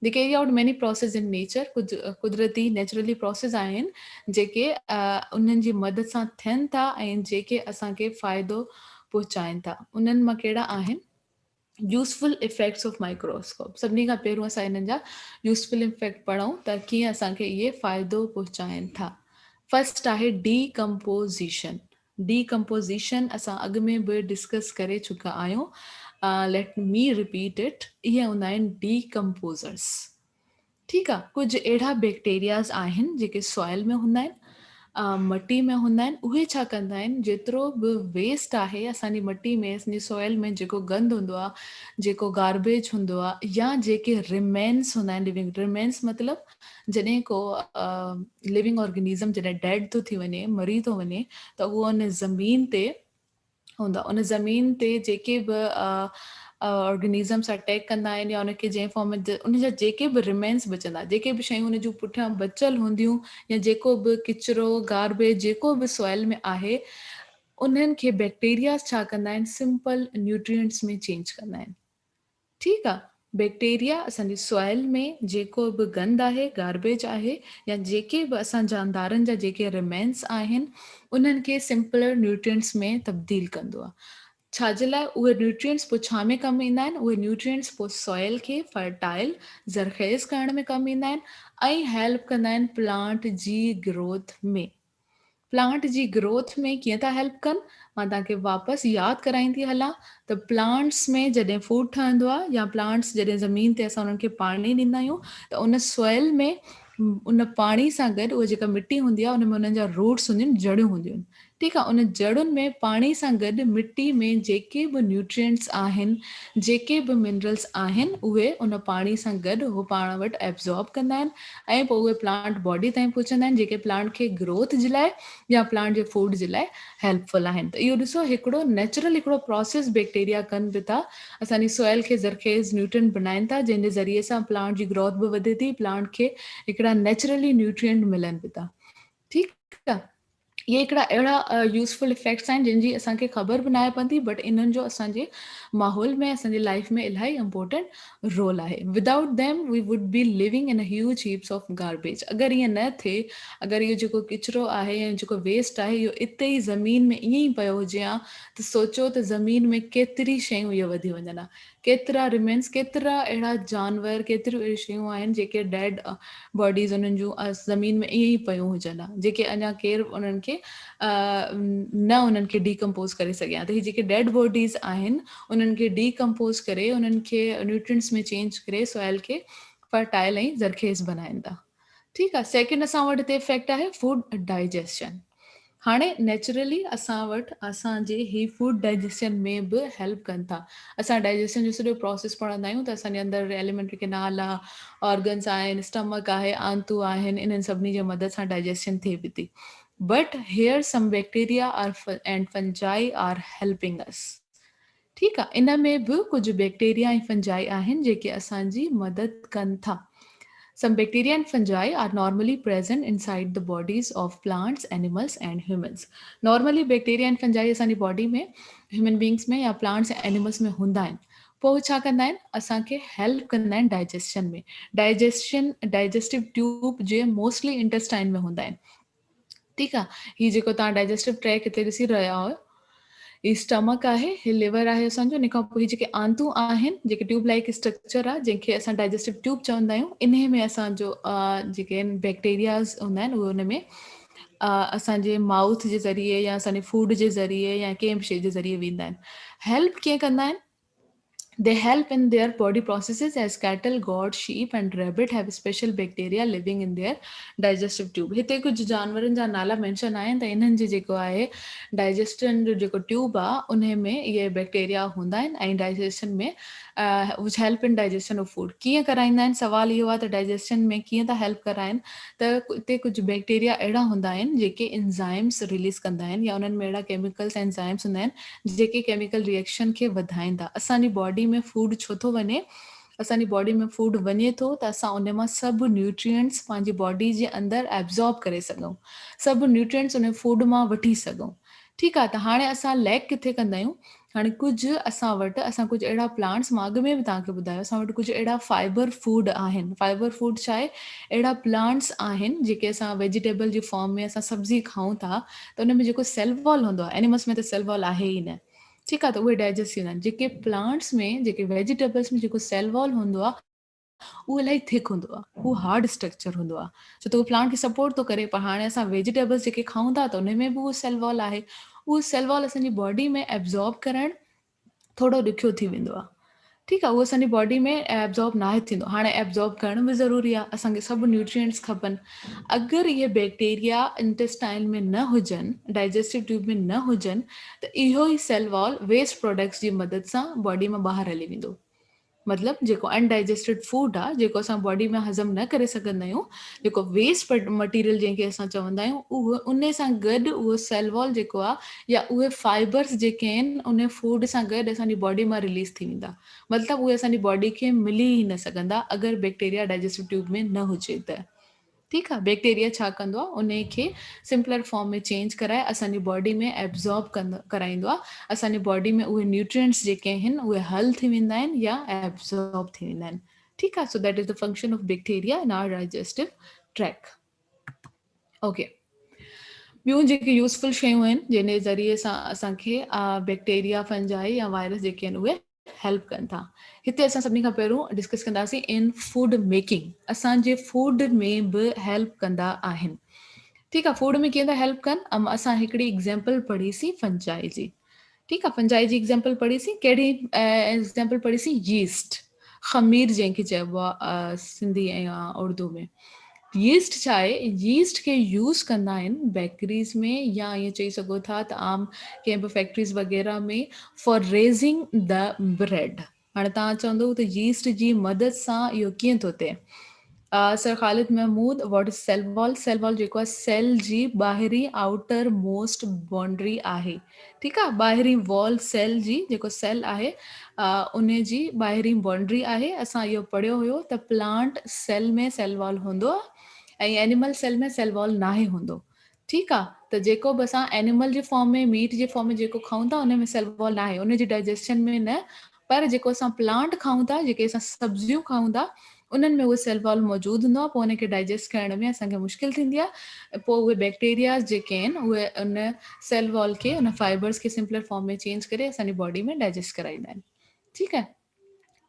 They carry out many process in nature. कुझु कुदरती नेचुरली प्रोसेस आहिनि जेके उन्हनि जी मदद सां थियनि था ऐं जेके असांखे फ़ाइदो पहुचाइनि था। उन्हनि मां कहिड़ा आहिनि? Useful effects of microscope. सभिनी खां पहिरियों असां हिननि जा यूज़फुल इफेक्ट पढ़ूं त कीअं असांखे इहे फ़ाइदो पहुचाइनि था। फस्ट आहे डीकम्पोज़िशन। डीकम्पोज़िशन असां अॻु में बि डिस्कस करे चुका आहियूं। Let me repeat it. इहे हूंदा आहिनि डीकम्पोज़र्स। ठीकु आहे, कुझु अहिड़ा बैक्टीरियाज़ आहिनि जेके सॉइल में हूंदा आहिनि, मटी में हूंदा आहिनि। उहे छा कंदा आहिनि, जेतिरो बि वेस्ट आहे असांजी मटी में, असांजी सॉइल में जेको गंद हूंदो आहे, जेको गार्बेज हूंदो आहे, या जेके रिमेन्स हूंदा आहिनि, लिविंग रिमेन्स मतिलबु जॾहिं को लिविंग ऑर्गेनिज़म जॾहिं डेड थो थी वञे, मरी थो वञे, त उहो उन ज़मीन ते हूंदा। उन ज़मीन ते जेके बि ऑर्गेनिज़म्स अटैक कंदा आहिनि या उनखे जंहिं फॉर्म में उनजा जेके बि रिमेन्स बचंदा, जेके बि शयूं उन जूं पुठियां बचियल हूंदियूं, या जेको बि किचिरो गार्बेज जेको बि सॉइल में आहे, उन्हनि खे बैक्टीरियाज़ छा कंदा आहिनि? सिंपल न्यूट्रिएंट्स में चेंज कंदा आहिनि। ठीकु आहे, बैक्टीरिया असांजी सॉइल में जेको बि गंद आहे, गार्बेज आहे, या जेके बि असां जानदारनि जा जेके रिमेन्स आहिनि, उन्हनि खे सिंपलर न्यूट्रिएंट्स में तब्दील कंदो आहे। छाजे लाइ? उहे न्यूट्रिएंट्स पोइ छा में कमु ईंदा आहिनि? उहे न्यूट्रिएंट्स पोइ सॉइल खे फर्टाइल ज़रख़ेज़ करण में कमु ईंदा आहिनि ऐं हेल्प कंदा आहिनि प्लांट जी ग्रोथ में। प्लांट जी ग्रोथ में कीअं था हेल्प कनि? मां तव्हांखे वापसि यादि कराईंदी हलां त प्लांट्स में जॾहिं फूड ठहंदो आहे या प्लांट्स जॾहिं ज़मीन ते असां उन्हनि खे पाणी ॾींदा आहियूं त उन सॉइल में उन पाणी सां गॾु उहा जेका मिटी हूंदी आहे उन में उन्हनि जा रूट्स हूंदियूं आहिनि, जड़ियूं हूंदियूं आहिनि। ठीकु आहे, उन जड़ुनि में पाणी सां गॾु मिटी में जेके बि न्यूट्रिएंट्स आहिनि, जेके बि मिनरल्स आहिनि, उहे उन पाणी सां गॾु उहो पाण वटि एब्ज़ॉर्ब कंदा आहिनि ऐं पोइ उहे प्लांट बॉडी ताईं पहुचंदा आहिनि, जेके प्लांट खे ग्रोथ जे लाइ या प्लांट जे फूड जे लाइ हेल्पफुल आहिनि। त इहो ॾिसो, हिकिड़ो नेचुरल हिकिड़ो प्रोसेस बैक्टीरिया कनि बि था, असांजी सॉइल खे ज़रख़ेज़ न्यूट्रिएंट बनाइनि था, जंहिंजे ज़रिए सां प्लांट जी ग्रोथ बि वधे थी, प्लांट खे हिकिड़ा नेचुरली न्यूट्रिएंट मिलनि बि था। ठीकु आहे, इहे हिकिड़ा अहिड़ा यूज़फुल इफेक्ट्स आहिनि जंहिंजी असांखे ख़बर बि न आहे पवंदी, बट इन्हनि जो असांजे माहौल में, असांजी लाइफ में इलाही इम्पोर्टेंट रोल आहे। Without them we would be living in a huge heaps of garbage. अगरि ईअं न थिए, अगरि इहो जेको किचिरो आहे या जेको वेस्ट आहे इहो इते ई ज़मीन में ईअं ई पियो हुजे हा, त सोचो त ज़मीन में केतिरी शयूं इहे वधी वञनि हा, केतिरा रिमेन्स, केतिरा अहिड़ा जानवर, केतिरियूं अहिड़ियूं शयूं आहिनि जेके डेड बॉडीज़ उन्हनि जूं ज़मीन में ईअं ई पियूं हुजनि हा, जेके अञा केरु उन्हनि खे न उन्हनि खे डीकम्पोज़ करे सघे हा। त हीअ जेके डेड बॉडीज़ आहिनि उन्हनि खे डीकम्पोज़ करे, उन्हनि खे न्यूट्रिएंट्स में चेंज करे सॉइल खे फर्टाइल ऐं ज़रख़ेज़ बनाइनि था। ठीकु आहे, सेकेंड असां वटि हिते इफेक्ट आहे फूड डाइजेशन। हाणे नेचुरली असां वटि असांजे ही फूड डाइजेशन में बि हेल्प कनि था। असां डाइजेशन जो सॼो प्रोसेस पढ़ंदा आहियूं त असांजे अंदरि एलिमेंट्री केनाल आहे, ऑर्गन्स आहिनि, स्टमक आहे, आंतू आहिनि, इन्हनि सभिनी जे मदद सां डाइजेशन थिए बि थी। But here some bacteria are and fungi are helping us. ठीकु आहे, इन में बि कुझु बैक्टीरिया ऐं फंजाई आहिनि जेके असांजी मदद कनि था। Some bacteria and fungi are normally present inside the bodies of plants, animals and humans. Normally bacteria and fungi असांजी बॉडी में, ह्यूमन बींग्स में या प्लांट्स या एनिमल्स में हूंदा आहिनि। पोइ छा कंदा आहिनि, असांखे हेल्प कंदा आहिनि डाइजेशन में। डाइजेस्टिव ट्यूब जे मोस्टली इंटेस्टाइन में हूंदा आहिनि। ठीकु आहे, हीअ जेको तव्हां डाइजेस्टिव ट्रैक हिते ॾिसी रहिया आहियो, ही स्टमक आहे, ही लिवर आहे असांजो, इन खां पोइ जेके आंतू आहिनि, जेके ट्यूब लाइक स्ट्रक्चर आहे, जंहिंखे असां डाइजेस्टिव ट्यूब चवंदा आहियूं, इन में असांजो जेके आहिनि बैक्टीरियाज़ हूंदा आहिनि उहे उन में असांजे माउथ जे ज़रिए या असांजे फूड जे ज़रिए या कंहिं बि शइ जे ज़रिए वेंदा आहिनि। हेल्प कीअं कंदा आहिनि? They help in their body processes as cattle, goat, sheep and rabbit have special bacteria living in their digestive tube. हिते कुझु जानवरनि जा नाला मेंशन आहिनि त इन्हनि जे जेको आहे डाइजेशन जो जेको ट्यूब आहे उन में इहे बैक्टीरिया हूंदा आहिनि ऐं डाइजेशन में which help in digestion of food. कीअं कराईंदा आहिनि? सवाल इहो आहे त डाइजेशन में कीअं था हेल्प कराइनि? त हिते कुझु बैक्टीरिया अहिड़ा हूंदा आहिनि जेके एंजाइम्स रिलीज़ कंदा आहिनि या उन्हनि में अहिड़ा केमिकल्स एंजाइम्स हूंदा आहिनि जेके केमिकल रिएक्शन खे वधाइनि था। असांजी बॉडी में फूड छो थो वञे? असांजी बॉडी में फूड वञे थो त असां उन मां सभु न्यूट्रिएंट्स पंहिंजी बॉडी जे अंदरि एब्ज़ॉर्ब करे सघूं, सभु न्यूट्रिएंट्स उन फूड मां वठी सघूं। ठीकु आहे, त हाणे असां लैक किथे कंदा आहियूं? हाणे कुझु असां वटि, असां कुझु अहिड़ा प्लांट्स, मां अॻु में बि तव्हांखे ॿुधायो, असां वटि कुझु अहिड़ा फाइबर फूड आहिनि। फाइबर फूड छा आहे? अहिड़ा प्लांट्स आहिनि जेके असां वेजिटेबल जी फॉर्म में असां सब्जी खाऊं था त उन में जेको सेल वॉल हूंदो आहे, एनिमल्स में त सेल वॉल आहे ई न। ठीकु आहे, त उहे डाइजेस्ट थींदा आहिनि। जेके प्लांट्स में, जेके वेजिटेबल्स में जेको सेल वॉल हूंदो आहे उहो इलाही थिक हूंदो आहे, उहो हार्ड स्ट्रक्चर हूंदो आहे, छो त उहो प्लांट खे सपोर्ट थो करे। पर हाणे असां वेजिटेबल्स जेके खाऊं था त उन में बि उहो सेल वॉल आहे। उहो सेल वॉल असांजी बॉडी में एब्ज़ॉर्ब करणु थोरो ॾुखियो थी वेंदो आहे। ठीकु आहे, उहो असांजी बॉडी में एब्ज़ॉर्ब न आहे थींदो। हाणे एब्ज़ॉर्ब करण बि ज़रूरी आहे, असांखे सभु न्यूट्रिएंट्स खपनि। अगरि इहे बैक्टीरिया इंटेस्टाइन में न हुजनि, डाइजेस्टिव ट्यूब में न हुजनि, त इहो ई सेल वॉल वेस्ट प्रोडक्ट्स जी मदद सां बॉडी मां ॿाहिरि हली वेंदो। मतिलबु जेको अनडाइजेस्टेड फूड आहे, जेको असां बॉडी में हज़म न करे सघंदा आहियूं, जेको वेस्ट मटीरियल जंहिंखे असां चवंदा आहियूं, उहो उन सां गॾु उहो सेल वॉल जेको आहे या उहे फाइबर्स जेके आहिनि उन फूड सां गॾु असांजी बॉडी मां रिलीज़ थी वेंदा। मतिलबु उहे असांजी बॉडी खे मिली ई न सघंदा अगरि बैक्टीरिया डाइजेस्टिव ट्यूब में न हुजे त। ठीकु आहे, बैक्टीरिया छा कंदो आहे? उन खे सिंपलर फॉर्म में चेंज कराए असांजी बॉडी में एब्ज़ॉर्ब कराईंदो आहे। असांजी बॉडी में उहे न्यूट्रिएंट्स जेके आहिनि उहे हल थी वेंदा आहिनि या एब्ज़ॉर्ब थी वेंदा आहिनि। ठीकु आहे, so that is the function of bacteria in our digestive tract. Okay, ॿियूं जेके यूज़फुल शयूं आहिनि जंहिंजे ज़रिए सां असांखे बैक्टीरिया फंजाई या वायरस जेके आहिनि उहे हेल्प कनि था। हिते असां सभिनी खां पहिरियों डिस्कस कंदासीं इन फूड मेकिंग, असांजे फूड में बि हेल्प कंदा आहिनि। ठीकु आहे, फूड में कीअं था हेल्प कनि, असां हिकिड़ी एग्ज़ाम्पल पढ़ीसीं फंजाई जी। ठीकु आहे, फंजाई जी एग्ज़ाम्पल पढ़ीसीं, कहिड़ी एग्ज़ाम्पल पढ़ीसीं, यीस्ट, ख़मीर जंहिंखे चइबो आहे सिंधी ऐं उर्दू में। यीस्ट छा आहे, यीस्ट खे यूज़ कंदा आहिनि बेकरीज़ में या ईअं चई सघो था त आम कंहिं बि फैक्ट्रीज़ वग़ैरह में फॉर रेज़िंग द ब्रेड। हाणे तव्हां चवंदो त यीस्ट जी मदद सां इहो कीअं थो थिए। Sir Khalid Mahmood, what is cell wall? Cell wall जेको आहे सेल जी ॿाहिरीं आउटर मोस्ट बाउंड्री आहे। ठीकु आहे, ॿाहिरीं वॉल सेल जी जेको सेल आहे उन जी ॿाहिरीं बाउंड्री आहे। असां इहो पढ़ियो हुयो त प्लांट सेल में सेल वॉल हूंदो आहे ऐं एनिमल सेल में सेल वॉल नाहे हूंदो। ठीकु आहे, त जेको बि असां एनिमल जे फॉर्म में मीट जे फॉर्म में जेको खाऊं था उन में सेल वॉल नाहे, उन जी डाइजेशन में न, पर जेको असां प्लांट खाऊं था, जेके असां सब्जियूं खाऊं था, उन्हनि में उहो सेल वॉल मौजूदु हूंदो आहे। पोइ उनखे डाइजेस्ट करण में असांखे मुश्किल थींदी आहे। पोइ उहे बैक्टीरियाज़ जेके आहिनि उहे उन सेल वॉल खे, उन फाइबर्स खे सिंपलर फॉर्म में चेंज करे असांजी बॉडी में डाइजेस्ट कराईंदा आहिनि। ठीकु आहे,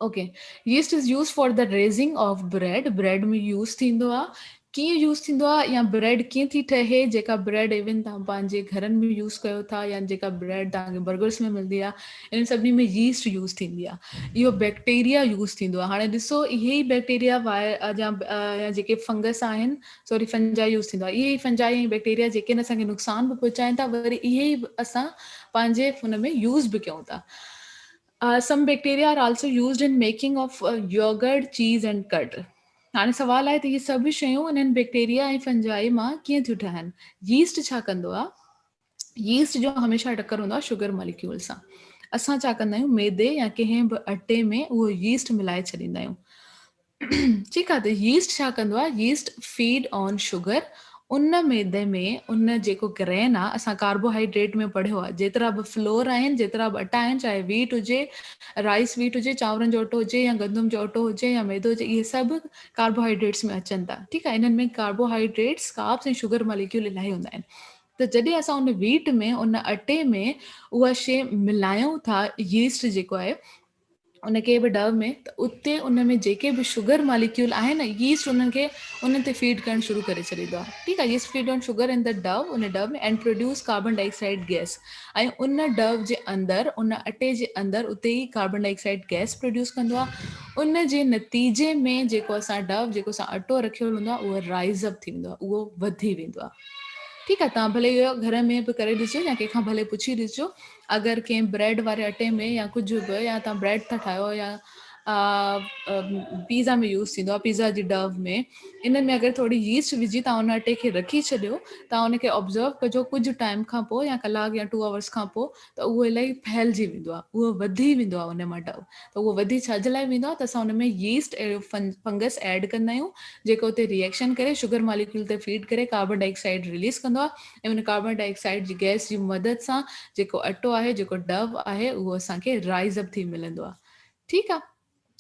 okay. Yeast is use for the raising of bread, bread में यूज़ थींदो आहे। कीअं यूज़ थींदो आहे या ब्रेड कीअं थी ठहे, जेका ब्रेड इवन तव्हां पंहिंजे घरनि में यूज़ कयो था या जेका ब्रेड तव्हांखे बर्गर्स में मिलंदी आहे, इन सभिनी में यीस्ट यूज़ थींदी आहे। इहो बैक्टीरिया यूज़ थींदो आहे। हाणे ॾिसो, इहे ई बैक्टीरिया या जेके फंगस आहिनि, सॉरी फंजाई यूज़ थींदो आहे, इहे ई फंजाई ऐं बैक्टीरिया जेके न असांखे नुक़सान बि पहुचाइनि था, वरी इहे ई असां पंहिंजे हुन में यूज़ बि कयूं था। Some bacteria are also used in making of yogurt, cheese and curd. हाणे सवाल आहे त इहे सभु शयूं इन्हनि बैक्टीरिया ऐं फंजाई मां कीअं थियूं ठहनि। यीस्ट छा कंदो आहे, यीस्ट जो हमेशह टक्कर हूंदो आहे शुगर मॉलिक्यूल सां। असां छा कंदा आहियूं, मैदे या कंहिं बि अटे में उहो यीस्ट मिलाए छॾींदा आहियूं। ठीकु आहे, त यीस्ट छा कंदो आहे, यीस्ट फीड ऑन शुगर। उन मैदे में उन जेको ग्रेन आहे, असां कार्बोहाइड्रेट में पढ़ियो आहे, जेतिरा बि फ्लोर आहिनि, जेतिरा बि अटा आहिनि, चाहे वीट हुजे, राइस वीट हुजे, चांवरनि जो अटो हुजे या गंदम जो अटो हुजे या मैदो हुजे, इहे सभु कार्बोहाइड्रेट्स में अचनि था। ठीकु आहे, इन्हनि में कार्बोहाइड्रेट्स, कार्ब्स ऐं शुगर मॉलिक्यूल इलाही हूंदा आहिनि। त जॾहिं असां उन वीट में, उन अटे में उहा शइ मिलायूं था, यीस्ट जेको आहे उनखे बि डव में, त उते उन में जेके बि शुगर मॉलिक्यूल आहिनि, यीस्ट उन्हनि खे उन ते फीड करणु शुरू करे छॾींदो आहे। ठीकु आहे, yeast feed on sugar in the dough, उन डव में, and produce carbon dioxide gas. ऐं उन डव जे अंदरि, उन अटे जे अंदरि उते ई कार्बन डाइऑक्साइड गैस प्रोड्यूस कंदो आहे। उन जे नतीजे में जेको असां डव, जेको असां अटो रखियो हूंदो आहे, उहो राइज़ अप थींदो आहे, उहो वधी वेंदो आहे। ठीकु आहे, तव्हां भले इहो घर में बि करे ॾिसो या कंहिंखां भले पुछी ॾिसजो। अगरि कंहिं ब्रेड वारे अटे में या कुझु बि, या तव्हां ब्रेड था ठाहियो या पिज़्ज़ा में यूज़ थींदो आहे, पिज़्ज़ा जी डव में, इन्हनि में अगरि थोरी यीस्ट विझी तव्हां उन अटे खे रखी छॾियो, तव्हां उनखे ऑब्ज़र्व कजो, कुझु टाइम खां पोइ या कलाक या 2 आवर्स खां पोइ, त उहो इलाही फैलिजी वेंदो आहे, उहो वधी वेंदो आहे उन मां डव। त उहो वधी छाजे लाइ वेंदो आहे, त असां उन में यीस्ट फंगस ऐड कंदा आहियूं, जेको उते रिएक्शन करे शुगर मॉलिक्यूल ते फीड करे कार्बन डाइऑक्साइड रिलीज़ कंदो आहे, ऐं उन कार्बन डाइऑक्साइड जी गैस जी मदद सां जेको अटो आहे, जेको डव आहे, उहो असांखे राइज़ अप थी मिलंदो आहे। ठीकु आहे,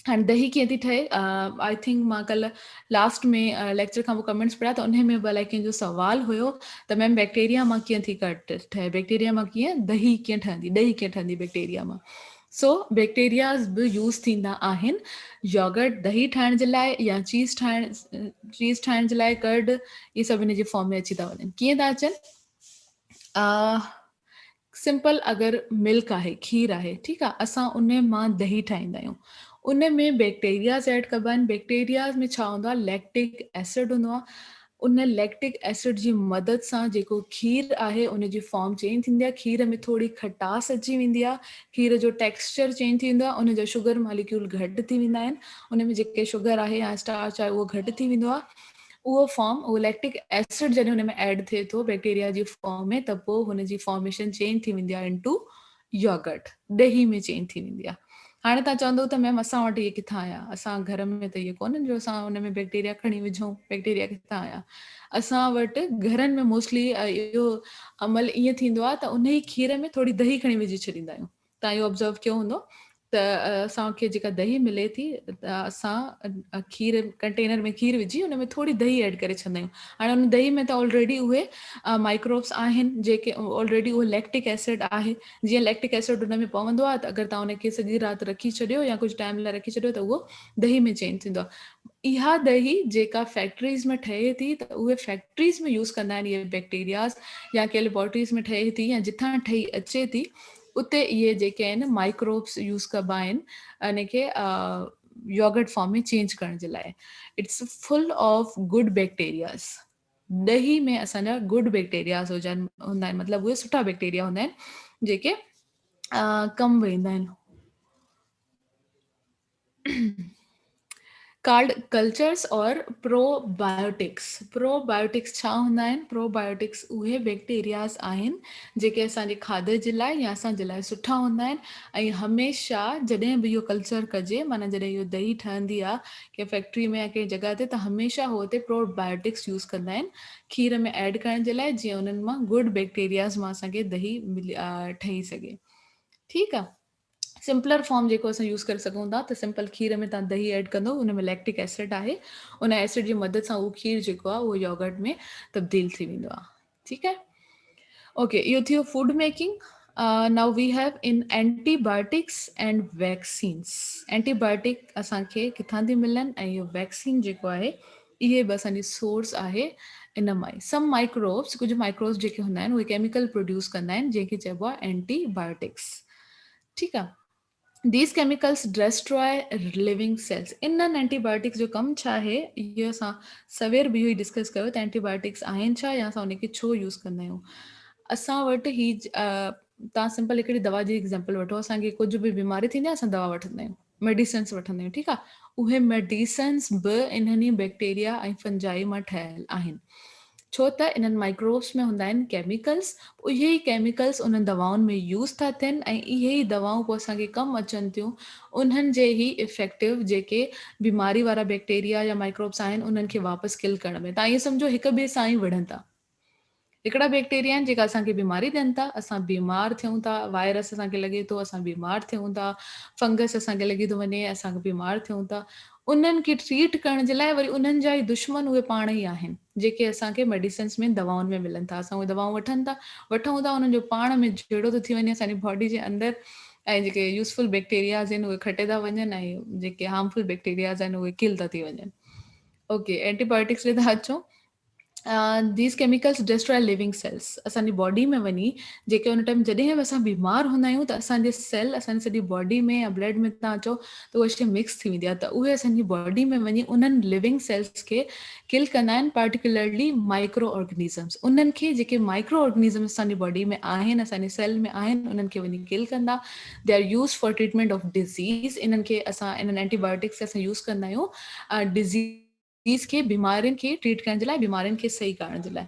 हाणे ॾही कीअं थी ठहे, आई थिंक मां कल्ह लास्ट में लेक्चर खां पोइ कमेंट्स पढ़िया, त उन में बि अलाए कंहिंजो सुवाल हुयो त मैम बैक्टीरिया मां कीअं थी ठहे, बैक्टीरिया मां कीअं दही कीअं ठहंदी, ॾही कीअं ठहंदी बैक्टीरिया मां। सो बैक्टीरियाज़ बि यूज़ थींदा आहिनि योगर्ट दही ठाहिण जे लाइ, या चीज़ ठाहिण जे लाइ, कर्ड, इहे सभु इन जी फॉर्म में अची था वञनि। कीअं था अचनि, सिंपल, अगरि मिल्क आहे, खीर आहे, ठीकु आहे, असां उन मां दही ठाहींदा आहियूं, उन में बैक्टीरियाज़ ऐड कबा आहिनि। बैक्टीरियाज़ में छा हूंदो आहे, लैक्टिक एसिड हूंदो आहे। उन लैक्टिक एसिड जी मदद सां जेको खीर आहे उन जी फॉर्म चेंज थींदी आहे, खीर में थोरी खटास अची वेंदी आहे, खीर जो टेक्सचर चेंज थींदो आहे, उन जा शुगर मॉलिक्यूल घटि थी वेंदा आहिनि, उन में जेके शुगर आहे या स्टार्च आहे उहो घटि थी वेंदो आहे। उहो फॉर्म, उहो लैक्टिक एसिड जॾहिं हुन में ऐड थिए थो बैक्टीरिया जी फॉर्म में, त पोइ हुनजी फॉर्मेशन चेंज थी वेंदी आहे इनटू योगर्ट, ॾही में चेंज थी वेंदी आहे। हाणे तव्हां चवंदव त मैम असां वटि इहे किथां आया, असां घर में त इहे कोन्हनि जो असां हुन में बैक्टीरिया खणी विझूं, बैक्टीरिया किथां आया। असां वटि घरनि में मोस्टली इहो अमल ईअं थींदो आहे त उन ई खीर में थोरी दही खणी विझी छॾींदा आहियूं। तव्हां इहो ऑब्ज़र्व कयो हूंदो, त असांखे जेका दही मिले थी त असां खीर कंटेनर में खीर विझी उन में थोरी दही ऐड करे छॾंदा आहियूं। हाणे उन दही में त ऑलरेडी उहे माइक्रोब्स आहिनि जेके ऑलरेडी उहो लैक्टिक एसिड आहे। जीअं लैक्टिक एसिड उन में पवंदो आहे त अगरि तव्हां उनखे सॼी राति रखी छॾियो या कुझु टाइम लाइ रखी छॾियो त उहो दही में चेंज थींदो आहे। इहा दही जेका फैक्ट्रीज़ में ठहे थी त उहे फैक्ट्रीज़ में यूज़ कंदा आहिनि इहे बैक्टीरियाज़, या कंहिं लेबोरेटरीज़ में ठहे थी या जिथां ठही अचे थी उते इहे जेके आहिनि माइक्रोब्स यूज़ कबा आहिनि इन खे योगर्ट फॉर्म में चेंज करण जे लाइ। It's full of good bacterias. ॾही में असांजा गुड बैक्टीरियाज़ हूंदा आहिनि, मतिलबु उहे सुठा बैक्टीरिया हूंदा आहिनि जेके कमु वेंदा आहिनि। कार्ड कल्चर्स और प्रोबायोटिक्स। प्रोबायोटिक्स छा हूंदा आहिनि? प्रोबायोटिक्स उहे बैक्टीरियाज़ आहिनि जेके असांजे खाधे जे लाइ या असांजे लाइ सुठा हूंदा आहिनि। ऐं हमेशह जॾहिं बि इहो कल्चर कजे, माना जॾहिं इहो दही ठहंदी आहे कंहिं फैक्ट्री में या कंहिं जॻह ते, त हमेशह हो हुते प्रोबायोटिक्स यूज़ कंदा आहिनि खीर में ऐड करण जे लाइ, जीअं उन्हनि मां गुड बैक्टीरियाज़ मां असांखे दही ठही सघे। ठीकु आहे। सिंपलर फॉर्म जेको असां यूज़ करे सघूं था त सिंपल खीर में तव्हां दही ऐड कंदो, उन में लैक्टिक एसिड आहे, उन एसिड जी मदद सां उहो खीर जेको आहे उहो योगर्ट में तब्दील थी वेंदो आहे। ठीकु आहे। ओके, इहो थियो food making. Now we have in antibiotics and vaccines. Antibiotic असांखे किथां थी मिलनि ऐं इहो वैक्सीन जेको आहे इहे बि असांजी सोर्स आहे इन मां। सम माइक्रोब्स, कुझु माइक्रोब्स जेके हूंदा आहिनि उहे केमिकल प्रोड्यूस कंदा आहिनि जंहिंखे चइबो आहे एंटीबायोटिक्स। ठीकु आहे। These chemicals destroy living cells. इन्हनि एंटीबायोटिक्स जो कमु छा आहे, इहो असां सवेर बि इहो ई डिस्कस कयो त एंटीबायोटिक्स आहिनि छा या असां उनखे छो यूज़ कंदा आहियूं। असां वटि ही तव्हां सिंपल हिकिड़ी दवा जी एग्ज़ाम्पल वठो। असांखे कुझु बि बीमारी थींदी आहे, असां दवा वठंदा आहियूं, मेडिसिन्स वठंदा आहियूं। ठीकु आहे। उहे मेडिसिन्स बि इन्हनि बैक्टीरिया ऐं फंजाई मां ठहियल आहिनि, छो त इन्हनि माइक्रोब्स में हूंदा आहिनि केमिकल्स। इहे ई केमिकल्स उन्हनि दवाउनि में यूज़ था थियनि ऐं इहे ई दवाऊं पोइ असांखे कमु अचनि थियूं उन्हनि जे ई इफेक्टिव जेके बीमारी वारा बैक्टीरिया या माइक्रोब्स आहिनि उन्हनि खे वापसि किल करण में। तव्हां इहे सम्झो हिक ॿिए सां ई विढ़नि था। हिकिड़ा बैक्टीरिया आहिनि जेका असांखे बीमारी ॾियनि था, असां बीमार थियूं था। वायरस असांखे लॻे थो, असां बीमार थियूं था। फंगस असांखे लॻी थो वञे, असांखे बीमार थियूं था। उन्हनि खे ट्रीट करण जे लाइ वरी उन्हनि जा ई दुश्मन उहे पाण ई आहिनि जेके असांखे मेडिसिन्स में दवाउनि में मिलनि था। असां उहे दवाऊं वठूं था, उन्हनि जो पाण में जहिड़ो थो थी वञे असांजी बॉडी जे अंदरि, ऐं जेके यूज़फुल बैक्टीरियाज़ आहिनि उहे खटे था वञनि ऐं जेके हार्मफुल बैक्टीरियाज़ आहिनि उहे किल था थी वञनि। ओके, एंटीबायोटिक्स ते था अचूं। These chemicals destroy living cells. असांजी बॉडी में वञी जेके उन टाइम जॾहिं बि असां बीमार हूंदा आहियूं त असांजे सेल असांजी सॼी बॉडी में या ब्लड में तव्हां चओ त उहा शइ मिक्स थी वेंदी आहे, त उहे असांजी बॉडी में वञी उन्हनि लिविंग सेल्स खे किल कंदा आहिनि, पर्टिकुलरली माइक्रो ऑर्गेनिज़म्स। उन्हनि खे जेके माइक्रो ऑर्गेनिज़म्स असांजी बॉडी में आहिनि, असांजे सेल में आहिनि, उन्हनि खे वञी किल कंदा। They R use for treatment of disease. इन्हनि खे असां इन्हनि एंटीबायोटिक्स खे असां यूज़ कंदा आहियूं डिज़ीज़ खे, बीमारियुनि खे ट्रीट करण जे लाइ, बीमारियुनि खे सही करण जे लाइ।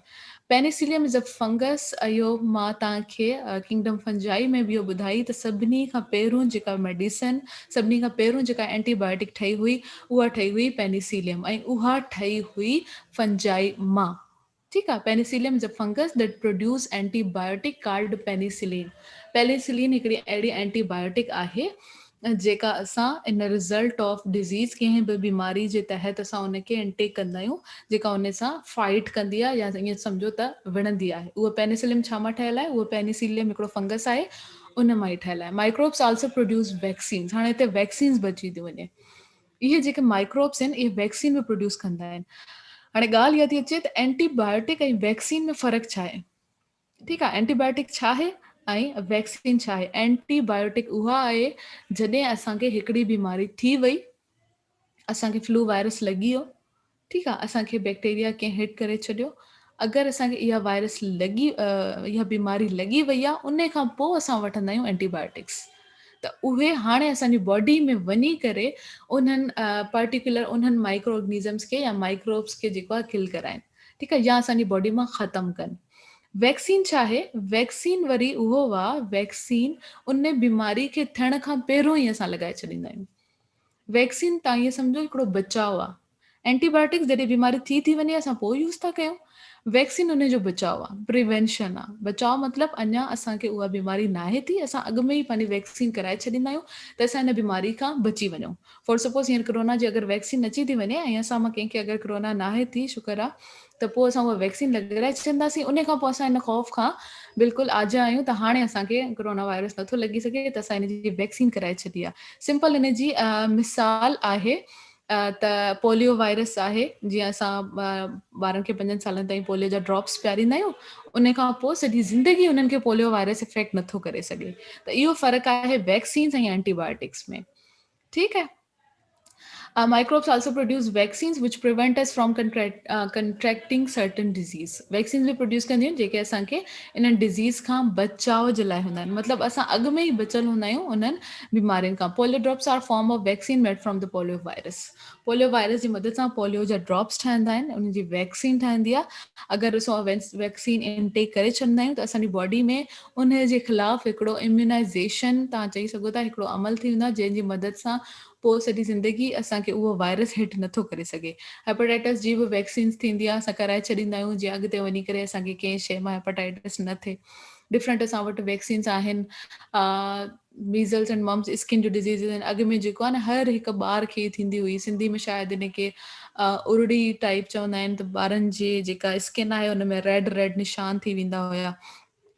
Penicillium is a fungus. इहो मां तव्हांखे किंगडम फंजाई में बि इहो ॿुधाई त सभिनी खां पहिरियों जेका मेडिसिन, सभिनी खां पहिरियों जेका एंटीबायोटिक ठही हुई उहा ठही हुई पेनिसिलियम, ऐं उहा ठही हुई फंजाई मां। ठीकु आहे। Penicillium is a fungus that produce antibiotic called penicillin. Penicillin हिकिड़ी अहिड़ी एंटीबायोटिक आहे जेका असां इन रिज़ल्ट ऑफ डिज़ीज़ कंहिं बि बीमारी जे तहत असां उनखे इंटेक कंदा आहियूं जेका उन सां फाइट कंदी आहे या ईअं सम्झो त विढ़ंदी आहे। उहा पेनिसिलियम छा मां ठहियल आहे? उहा पेनिसिलियम हिकिड़ो फंगस आहे, उन मां ई ठहियल आहे। Microbes also produce vaccines. हाणे हिते वैक्सीन्स बची थी वञे। इहे जेके माइक्रोब्स आहिनि इहे वैक्सीन में प्रोड्यूस कंदा आहिनि। हाणे ॻाल्हि इहा थी अचे त एंटीबायोटिक ऐं वैक्सीन में फ़र्क़ु छा आहे? ठीकु आहे। एंटीबायोटिक छा आहे ऐं वैक्सीन छा आहे? एंटीबायोटिक उहा आहे जॾहिं असांखे हिकिड़ी बीमारी थी वई, असांखे फ्लू वायरस लॻी वियो, ठीकु आहे, असांखे बैक्टीरिया कंहिं हिट करे छॾियो। अगरि असांखे इहा वायरस इहा बीमारी लॻी वई आहे, उन खां पोइ असां वठंदा आहियूं एंटीबायोटिक्स। त उहे हाणे असांजी बॉडी में वञी करे उन्हनि पर्टिकुलर उन्हनि माइक्रो ऑर्गेनिज़म्स खे या माइक्रोब्स खे जेको आहे किल कराइनि, ठीकु आहे, या असांजी बॉडी मां ख़तमु कनि। वैक्सीन छा आहे? वैक्सीन वरी उहो आहे, वैक्सीन उन बीमारी खे थियण खां पहिरियों ई असां लॻाए छॾींदा आहियूं। वैक्सीन तव्हां इहे सम्झो हिकिड़ो बचाव आहे। एंटीबायोटिक्स जॾहिं बीमारी थी वञे असां पोइ यूज़ था कयूं। वैक्सीन उन जो बचाव आहे, प्रिवेंशन आहे। बचाव मतिलबु अञा असांखे उहा बीमारी नाहे थी, असां अॻु में ई पंहिंजी वैक्सीन कराए छॾींदा आहियूं त असां हिन बीमारी खां बची वञूं। फॉर सपोज़ हींअर कोरोना जी अगरि वैक्सीन अची थी वञे ऐं असां मां कंहिंखे अगरि कोरोना नाहे थी, शुक्र आहे, त पोइ असां उहा वैक्सीन लॻाराए छॾींदासीं। उन खां पोइ असां हिन ख़ौफ़ खां बिल्कुलु आजा आहियूं त हाणे असांखे कोरोना वायरस नथो लॻी सघे, त असां हिन जी वैक्सीन कराए छॾी आहे। सिंपल हिन जी मिसाल आहे त पोलियो वायरस आहे। जीअं असां ॿारनि खे 5 सालनि ताईं पोलियो जा ड्रॉप्स पियारींदा आहियूं, उन खां पोइ सॼी ज़िंदगी उन्हनि खे पोलियो वायरस इफेक्ट नथो करे सघे। त इहो फ़र्क़ु आहे वैक्सीन्स ऐं एंटीबायोटिक्स में। ठीकु है। Microbes also produce vaccines which prevent us from contracting certain disease. Vaccines भी produce कंदियूं आहिनि जेके असांखे इन्हनि डिज़ीज़ खां बचाव जे लाइ हूंदा आहिनि। मतिलबु असां अॻु में ई बचियल हूंदा आहियूं उन्हनि बीमारियुनि खां। Polio drops are form of vaccine made from the polio virus. Polio virus जी मदद सां पोलियो जा ड्रॉप्स ठहंदा आहिनि, उन जी वैक्सीन ठहंदी आहे। अगरि असां वैक्सीन इनटेक करे छॾींदा आहियूं त असांजी बॉडी में उन जे ख़िलाफ़ु हिकिड़ो इम्यूनाइज़ेशन तव्हां चई सघो था, हिकिड़ो अमल थी वेंदो आहे जंहिंजी मदद सां पोइ सॼी ज़िंदगी असांखे उहो वायरस हिट नथो करे सघे। हेपेटाइटिस जी बि वैक्सीन्स थींदी आहे, असां कराए छॾींदा आहियूं जीअं अॻिते वञी करे असांखे कंहिं शइ मां हेपेटाइटिस न थिए। डिफरेंट असां वटि वैक्सीन्स आहिनि। मीज़ल्स एंड मम्स स्किन जो डिज़ीज़ आहिनि। अॻु में जेको आहे न हर हिकु ॿार खे थींदी हुई, सिंधी में शायदि इनखे उरड़ी टाइप चवंदा आहिनि, त ॿारनि जी जेका स्किन आहे हुन में रेड रेड निशान थी वेंदा हुया।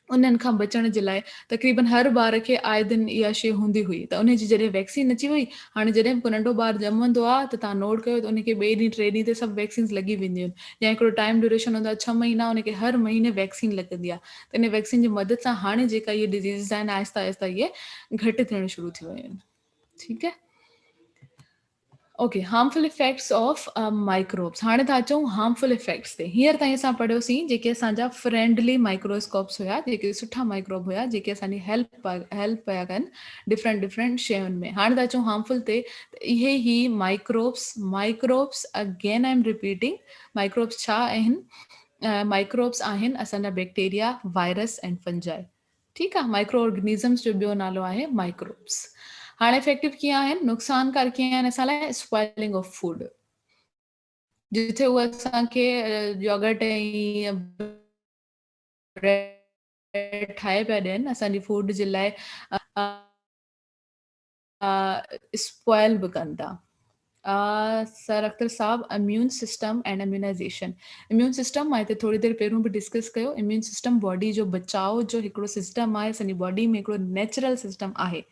उन्हनि खां बचण जे लाइ तक़रीबन हर ॿार खे आए दिन इहा शइ हूंदी हुई। त उनजी जॾहिं वैक्सीन अची वई, हाणे जॾहिं बि को नंढो ॿारु ॼमंदो आहे त तव्हां नोट कयो त उनखे ॿिए ॾींहुं 3 ॾींहं ते सभु वैक्सीन्स लॻी वेंदियूं आहिनि। या हिकिड़ो टाइम ड्यूरेशन हूंदो आहे 6 महीना, उनखे हर महीने वैक्सीन लॻंदी आहे। त इन वैक्सीन जी मदद सां हाणे जेका इहे डिज़ीज़िस आहिनि आहिस्ता आहिस्ता इहे घटि थियण शुरू थी वियूं आहिनि। ठीकु है। Okay, harmful effects of microbes. हाणे था अचूं हार्मफुल इफेक्ट्स ते। हींअर ताईं असां पढ़ियोसीं जेके असांजा फ्रेंडली माइक्रोस्कोप्स हुया, जेके सुठा माइक्रोब हुया, जेके असांजी हेल्प पिया कनि डिफरेंट शयुनि में। हाणे था अचूं हार्मफुल ते। इहे ई microbes again I am repeating, microbes छा आहिनि? माइक्रोब्स आहिनि असांजा बैक्टीरिया, वायरस एंड फंजाई। ठीकु आहे। माइक्रो ऑर्गेनिज़म्स जो ॿियो नालो आहे माइक्रोब्स। हाणे इफेक्टिव कीअं आहिनि, नुक़सानकार कीअं आहिनि असां लाइ? Spoiling of food. जिथे उहे असांखे योगर्ट ऐं ब्रेड ठाहे पिया ॾियनि असांजी फूड जे लाइ, स्पॉइल बि कनि था। Sir Akhtar Sahab, immune system and immunization. Immune system मां हिते थोरी देरि पहिरियों बि डिस्कस कयो। इम्यून सिस्टम बॉडी जो बचाव जो हिकिड़ो सिस्टम आहे। असांजी बॉडी में हिकिड़ो नेचुरल सिस्टम आहे।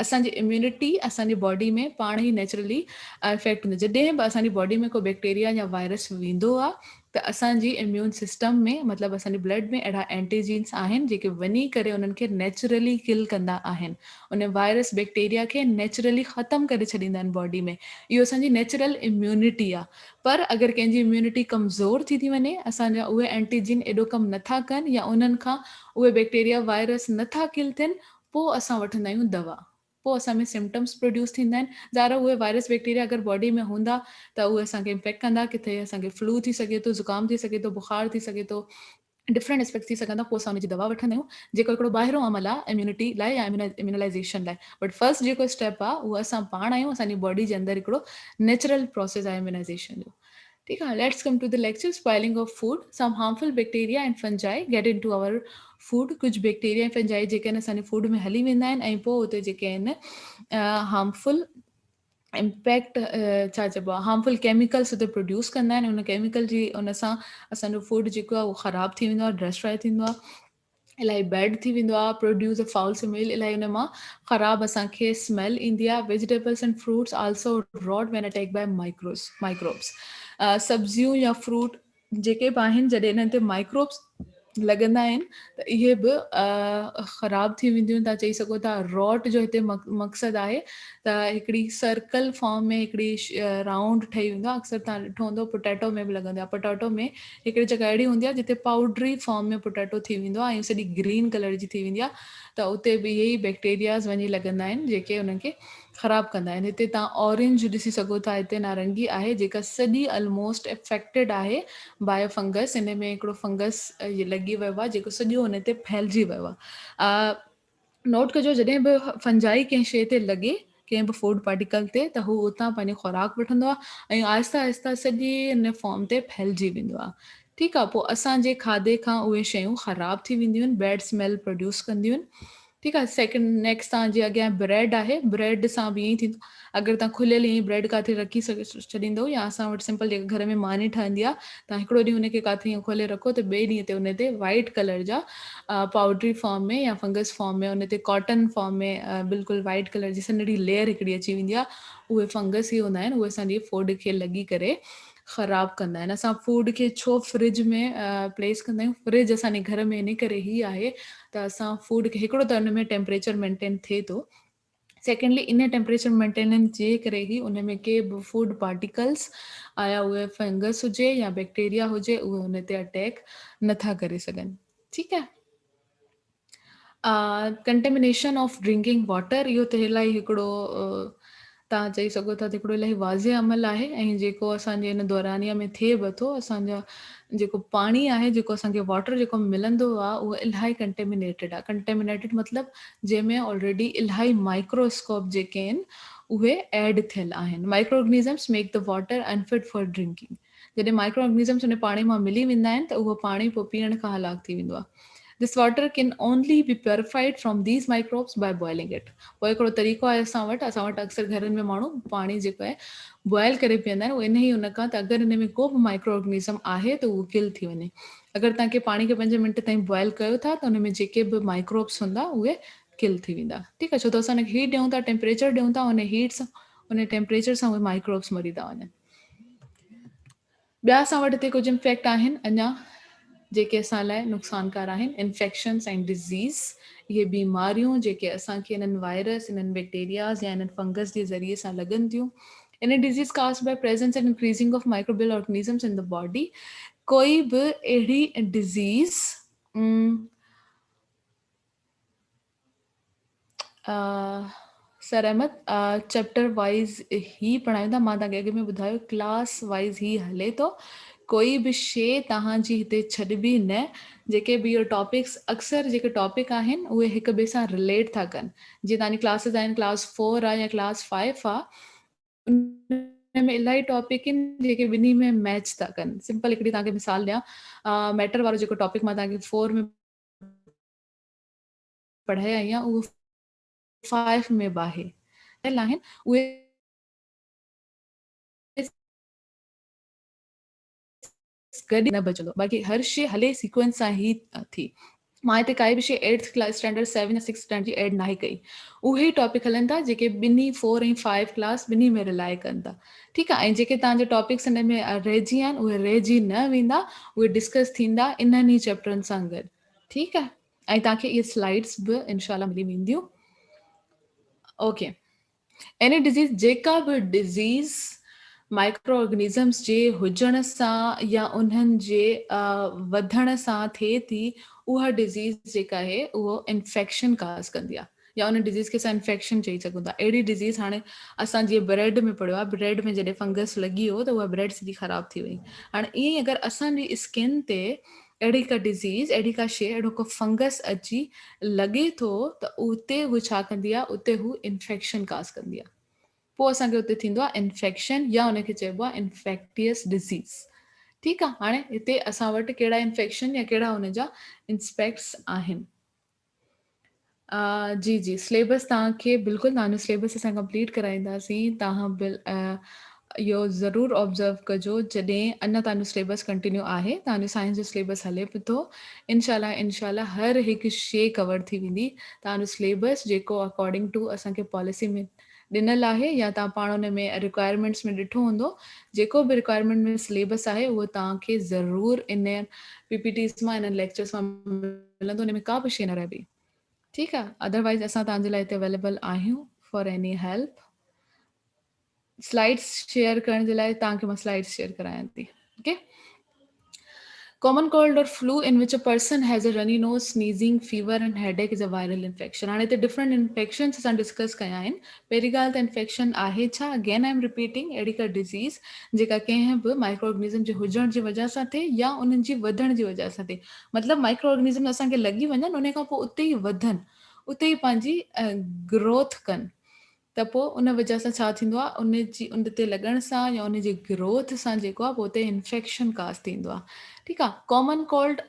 असांजी इम्यूनिटी असांजी बॉडी में पाण ई नेचुरली इफेक्ट हूंदी। जॾहिं बि असांजी बॉडी में को बैक्टीरिया या वायरस वेंदो आहे त असांजी इम्यून सिस्टम में, मतिलबु असांजे ब्लड में अहिड़ा एंटीजीन्स आहिनि जेके वञी करे उन्हनि खे नेचुरली किल कंदा आहिनि। उन वायरस बैक्टीरिया खे नेचुरली ख़तमु करे छॾींदा आहिनि बॉडी में। इहो असांजी नेचुरल इम्यूनिटी आहे। पर अगरि कंहिंजी इम्यूनिटी कमज़ोर थी वञे, असांजा उहे एंटीजीन एॾो कमु नथा कनि या उन्हनि खां उहे बैक्टीरिया वायरस नथा किल थियनि, पोइ असां वठंदा आहियूं दवा। पोइ असां में सिम्टम्स प्रोड्यूस थींदा आहिनि। ज़ाहिर उहे वायरस बैक्टीरिया अगरि बॉडी में हूंदा त उहे असांखे इम्पेक्ट कंदा। किथे असांखे फ्लू थी सघे थो, ज़ुकाम थी सघे थो, बुखार थी सघे थो, डिफरेंट एस्पेक्ट्स थी सघंदा। पोइ असां हुनजी दवा वठंदा आहियूं, जेको हिकिड़ो ॿाहिरों अमल आहे इम्यूनिटी लाइ या इम्यूनाइज़ेशन लाइ। बट फर्स्ट जेको स्टेप आहे उहो असां पाण आहियूं। असांजी बॉडी जे अंदरि हिकिड़ो नेचुरल प्रोसेस आहे इम्यूनाइज़ेशन जो। ठीकु आहे। Let's come to the lecture, spoiling of food. Some harmful bacteria and fungi get into our food. कुझु बैक्टीरिया ऐं फंजाई जेके आहिनि असांजे फूड में हली वेंदा आहिनि ऐं पोइ उते जेके आहिनि हार्मफुल इम्पैक्ट, छा चइबो आहे, हार्मफुल केमिकल्स उते प्रोड्यूस कंदा आहिनि। उन केमिकल जी उन सां असांजो फूड जेको आहे उहो ख़राबु थी वेंदो आहे, डिस्ट्रॉय थींदो आहे, इलाही बैड थी वेंदो आहे, प्रोड्यूस अ फाउल स्मेल, इलाही उन मां ख़राबु असांखे स्मेल ईंदी आहे। Vegetables and fruits also rot when attack by microbes. सब्जियूं या फ्रूट जेके बि आहिनि, जॾहिं इन्हनि ते माइक्रोब्स लॻंदा आहिनि त इहे बि ख़राबु थी वेंदियूं। तव्हां चई सघो था रॉट जो हिते मक़सदु आहे त हिकिड़ी सर्कल फॉर्म में हिकिड़ी राउंड ठही वेंदो आहे। अक्सर तव्हां ॾिठो हूंदो पोटैटो में बि लॻंदो आहे। पोटैटो में हिकिड़ी जॻह अहिड़ी हूंदी आहे जिते पाउडरी फॉर्म में पोटैटो थी वेंदो आहे ऐं सॼी ग्रीन कलर जी थी वेंदी आहे। त उते बि इहे ई बैक्टीरियाज़ वञी लॻंदा आहिनि जेके उन्हनि खे ख़राबु कंदा आहिनि। हिते तव्हां ऑरेंज ॾिसी सघो था, हिते नारंगी आहे जेका सॼी ऑलमोस्ट इफेक्टेड आहे बायो फंगस। इन में हिकिड़ो फंगस लॻी वियो आहे जेको सॼो हुन ते फैलिजी वियो आहे। नोट कजो, जॾहिं बि फंजाई कंहिं शइ ते लॻे, कंहिं बि फूड पार्टिकल ते, त हू उतां पंहिंजी खुराक वठंदो आहे ऐं आहिस्ता आहिस्ता सॼी हिन फॉर्म ते फैलिजी वेंदो आहे। ठीकु आहे, पोइ असांजे खाधे खां उहे शयूं ख़राबु थी वेंदियूं आहिनि, बैड स्मेल प्रोड्यूस कंदियूं आहिनि। ठीकु आहे, सेकेंड नेक्स्ट तव्हांजे अॻियां ब्रेड आहे, ब्रेड सां बि ईअं ई थींदो। अगरि तव्हां खुलियल ईअं ब्रेड किथे रखी छॾींदव, या असां वटि सिंपल जेके घर में मानी ठहंदी आहे, तव्हां हिकिड़ो ॾींहुं हुनखे किथे ईअं खोले रखो त ॿिए ॾींहं ते हुन ते वाइट कलर जा पाउडरी फॉर्म में या फंगस फॉर्म में हुन ते कॉटन फॉर्म में बिल्कुलु वाइट कलर जी सन्हड़ी लेयर हिकिड़ी अची वेंदी आहे। उहे फंगस ई हूंदा आहिनि, उहे असांजी फूड खे लॻी करे ख़राबु कंदा आहिनि। असां फूड खे छो फ्रिज में प्लेस कंदा आहियूं? फ्रिज असांजे घर में इन करे ई आहे त असां फूड खे, हिकिड़ो त हुन में टेम्परेचर मेंटेन थिए थो, सेकेंडली इन टेम्परेचर मेंटेनेंस जे करे ई उन में के बि फूड पार्टिकल्स या उहे फंगस हुजे या बैक्टीरिया हुजे, उहे हुन ते अटैक नथा करे सघनि। ठीकु आहे, कंटेमिनेशन ऑफ ड्रिंकिंग वाटर, इहो त इलाही हिकिड़ो तव्हां चई सघो था त हिकिड़ो इलाही वाज़े अमल आहे, ऐं जेको असांजे हिन दौरानिया में थिए बि थो, असांजा जेको पाणी आहे, जेको असांखे वाटर जेको मिलंदो आहे, उहो इलाही कंटेमिनेटेड आहे। कंटेमिनेटेड मतिलबु जंहिंमें ऑलरेडी इलाही माइक्रोस्कोप जेके आहिनि उहे एड थियल आहिनि। Micro organisms make the water unfit for drinking. जॾहिं माइक्रो ऑर्गेनिज़म्स हुन पाणी मां मिली वेंदा आहिनि त उहो पाणी पोइ पीअण खां हलाकु थी वेंदो आहे। This water can only be purified from these microbes by boiling it. पोइ हिकिड़ो तरीक़ो आहे असां वटि अक्सर घरनि में माण्हू पाणी जेको आहे बॉयल करे पीअंदा आहिनि, उहो इन ई हुन खां त अगरि हिन में को बि माइक्रो ऑर्गेनिज़म आहे त उहो किल थी वञे। अगरि तव्हांखे पाणी खे 5 मिंट ताईं बॉयल कयो था त हुन में जेके बि माइक्रोब्स हूंदा उहे किल थी वेंदा। ठीकु आहे, छो त असां हुनखे हीट ॾियूं था, टेम्परेचर ॾियूं था, हुन हीट सां, हुन टेम्परेचर सां उहे माइक्रोब्स मरी था वञनि। ॿिया असां वटि हिते कुझु इम्फेक्ट आहिनि अञा जेके असां लाइ नुक़सानकार आहिनि। इन्फेक्शन्स एंड डिज़ीज़, इहे बीमारियूं जेके असांखे इन्हनि वायरस, इन्हनि बैक्टीरियाज़ या इन्हनि फंगस जे ज़रिए सां लॻनि थियूं। In disease caused by presence and increasing of microbial organisms in the body. कोई बि अहिड़ी disease sir Ahmed chapter wise ही पढ़ाईंदा, मां तव्हांखे अॻे में ॿुधायो क्लास वाइज़ ही हले थो। कोई बि शइ तव्हांजी हिते छॾिबी न। जेके बि इहो टॉपिक्स, अक्सर जेके टॉपिक आहिनि उहे हिक ॿिए सां रिलेट था कनि। जीअं तव्हांजी क्लासिस आहिनि, क्लास 4 आहे या क्लास 5 आहे, उन में इलाही टॉपिक आहिनि जेके ॿिन्ही में मैच था कनि। सिंपल हिकिड़ी तव्हांखे मिसाल ॾियां, मैटर वारो जेको टॉपिक मां तव्हांखे 4 में पढ़ाया आई आहियां, उहो 5 में बि आहे। आहिनि उहे गॾु न बचंदो, बाक़ी हर शइ हले सीक्वेंस सां ई थी। मां हिते काई बि शइ 8th क्लास स्टैंडर्ड 7 या 6 स्टैंडर्ड जी एड नाहे कई। उहे टॉपिक हलनि था जेके ॿिन्ही 4 ऐं 5 क्लास ॿिन्ही में रिलाए कनि था। ठीकु आहे, ऐं जेके तव्हांजा टॉपिक्स हिन में रहिजी आहिनि उहे रहिजी न वेंदा, उहे डिस्कस थींदा इन्हनि ई चैप्टरनि सां गॾु। ठीकु आहे, ऐं तव्हांखे इहे स्लाइड्स बि इनशाला मिली वेंदियूं। ओके, एनी डिज़ीज़, जेका बि डिज़ीज़ माइक्रो ऑर्गेनिज़म्स जे हुजण सां या उन्हनि जे वधण सां थिए थी, उहा डिज़ीज़ जेका आहे उहो इन्फेक्शन काज़ कंदी आहे, या उन डिज़ीज़ खे असां इन्फेक्शन चई सघूं था। अहिड़ी डिज़ीज़ हाणे असां जीअं ब्रेड में पढ़ियो आहे, ब्रेड में जॾहिं फंगस लॻी वियो त उहा ब्रेड सॼी ख़राबु थी वई। हाणे ईअं ई अगरि असांजी स्किन ते अहिड़ी का डिज़ीज़, अहिड़ी का शइ, अहिड़ो को फंगस अची लॻे थो त उते हू छा कंदी आहे, उते हू इन्फेक्शन काज़ कंदी आहे। पोइ असांखे उते थींदो आहे इन्फेक्शन, या उनखे चइबो आहे इन्फेक्टियस डिज़ीज़। ठीकु आहे, हाणे हिते असां वटि कहिड़ा इन्फेक्शन या कहिड़ा हुनजा इंस्पेक्ट्स आहिनि। जी जी, सिलेबस तव्हांखे बिल्कुलु, तव्हांजो सिलेबस असां कंप्लीट कराईंदासीं। तव्हां इहो ज़रूरु ऑब्ज़र्व कजो जॾहिं अञा तव्हांजो सिलेबस कंटिन्यू आहे, तव्हांजो साइंस जो सिलेबस हले पियो थो। इनशाला हर हिकु शइ कवर थी वेंदी। तव्हांजो सिलेबस जेको अकॉर्डिंग टू असांखे पॉलिसी में ॾिनल आहे, या तव्हां पाण हुन में रिक्वायरमेंट्स में ॾिठो हूंदो, जेको बि रिक्वायरमेंट में सिलेबस आहे उहो तव्हांखे ज़रूरु इन PPTs मां, इन्हनि लेक्चर्स मां मिलंदो, हुन में का बि शइ न रहबी। ठीकु आहे, अदरवाइज़ असां तव्हांजे लाइ हिते अवेलेबल आहियूं for any help. Slides share करण जे लाइ तव्हांखे मां स्लाइड्स शेयर करायां थी। Okay, Common cold or flu in which a person has a runny nose, sneezing, fever and headache is a viral infection. हाणे हिते डिफरेंट इन्फेक्शन्स असां डिस्कस कया आहिनि। पहिरीं ॻाल्हि त इन्फेक्शन आहे छा? अगेन आई एम रिपीटिंग, अहिड़ी का डिज़ीज़ जेका कंहिं बि माइक्रो ऑर्गेनिज़म जे हुजण जी वजह सां थिए या उन्हनि जी वधण जी वजह सां थिए। मतिलबु माइक्रो ऑर्गेनिज़म असांखे लॻी वञनि, उन खां पोइ उते ई वधनि, उते ई पंहिंजी ग्रोथ कनि। त पोइ उन वजह सां छा थींदो आहे, उन जी उन ते लॻण सां या उन जी ग्रोथ सां जेको आहे पोइ उते इन्फेक्शन काज़ थींदो आहे। ठीकु आहे। कॉमन कोल्ड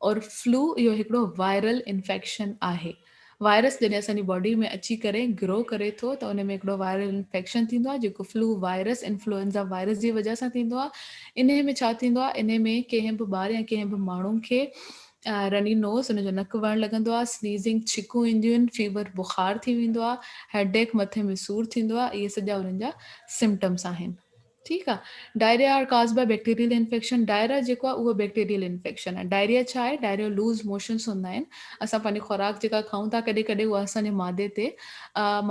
और फ्लू इहो हिकिड़ो वायरल इन्फेक्शन आहे। वायरस जॾहिं असांजी बॉडी में अची करे ग्रो करे थो त उन में हिकिड़ो वायरल इन्फेक्शन थींदो आहे, जेको फ्लू वायरस इन्फ्लुएंज़ा वायरस जी वजह सां थींदो आहे। इन में छा थींदो आहे, इन में कंहिं बि ॿार या कंहिं बि माण्हू खे रनी नोज़, हुनजो नकु वहणु लॻंदो आहे, स्नीज़िंग, छिकूं ईंदियूं आहिनि, फीवर बुखार थी वेंदो आहे, हेडेक, मथे में सूर थींदो आहे। इहे सॼा उन्हनि जा सिम्टम्स आहिनि। ठीकु आहे। डायरिया आर काज़ बाय बैक्टीरियल इन्फेक्शन। डायरिया जेको आहे उहो बैक्टीरियल इन्फेक्शन आहे। डायरिया छा आहे? डायरिया लूज़ मोशन्स हूंदा आहिनि। असां पंहिंजी खुराक जेका खाऊं था कॾहिं कॾहिं उहा असांजे मादे ते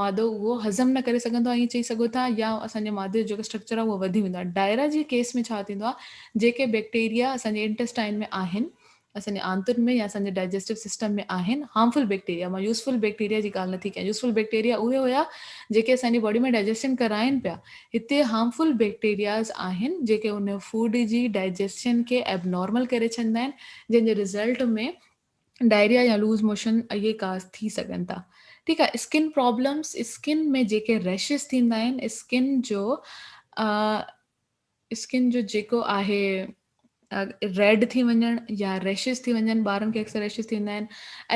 मादो उहो हज़म न करे सघंदो आहे, ईअं चई सघो था, या असांजे मादे जो जेको स्ट्रक्चर आहे उहो वधी वेंदो आहे। डायरिया जे केस में छा थींदो आहे, जेके बैक्टीरिया असांजे इंटेस्टाइन में आहिनि, असांजे आंतुनि में या असांजे डाइजेस्टिव सिस्टम में आहिनि, हार्मफुल बैक्टीरिया, मां यूज़फुल बैक्टीरिया जी ॻाल्हि नथी कयां। यूज़फुल बैक्टीरिया उहे हुया जेके असांजी बॉडी में डाइजेशन कराइनि पिया। हिते हार्मफुल बैक्टीरियाज़ आहिनि जेके उन फूड जी डाइजेशन खे एबनॉर्मल करे छॾींदा आहिनि, जंहिंजे रिज़ल्ट में डायरिया या लूज़ मोशन इहे काज़ थी सघनि था। ठीकु आहे। स्किन प्रॉब्लम्स, स्किन में जेके रैशिस थींदा आहिनि, स्किन जो जेको आहे रेड थी वञणु या रैशिस थी वञनि, ॿारनि खे अक्सर रैशिस थींदा आहिनि।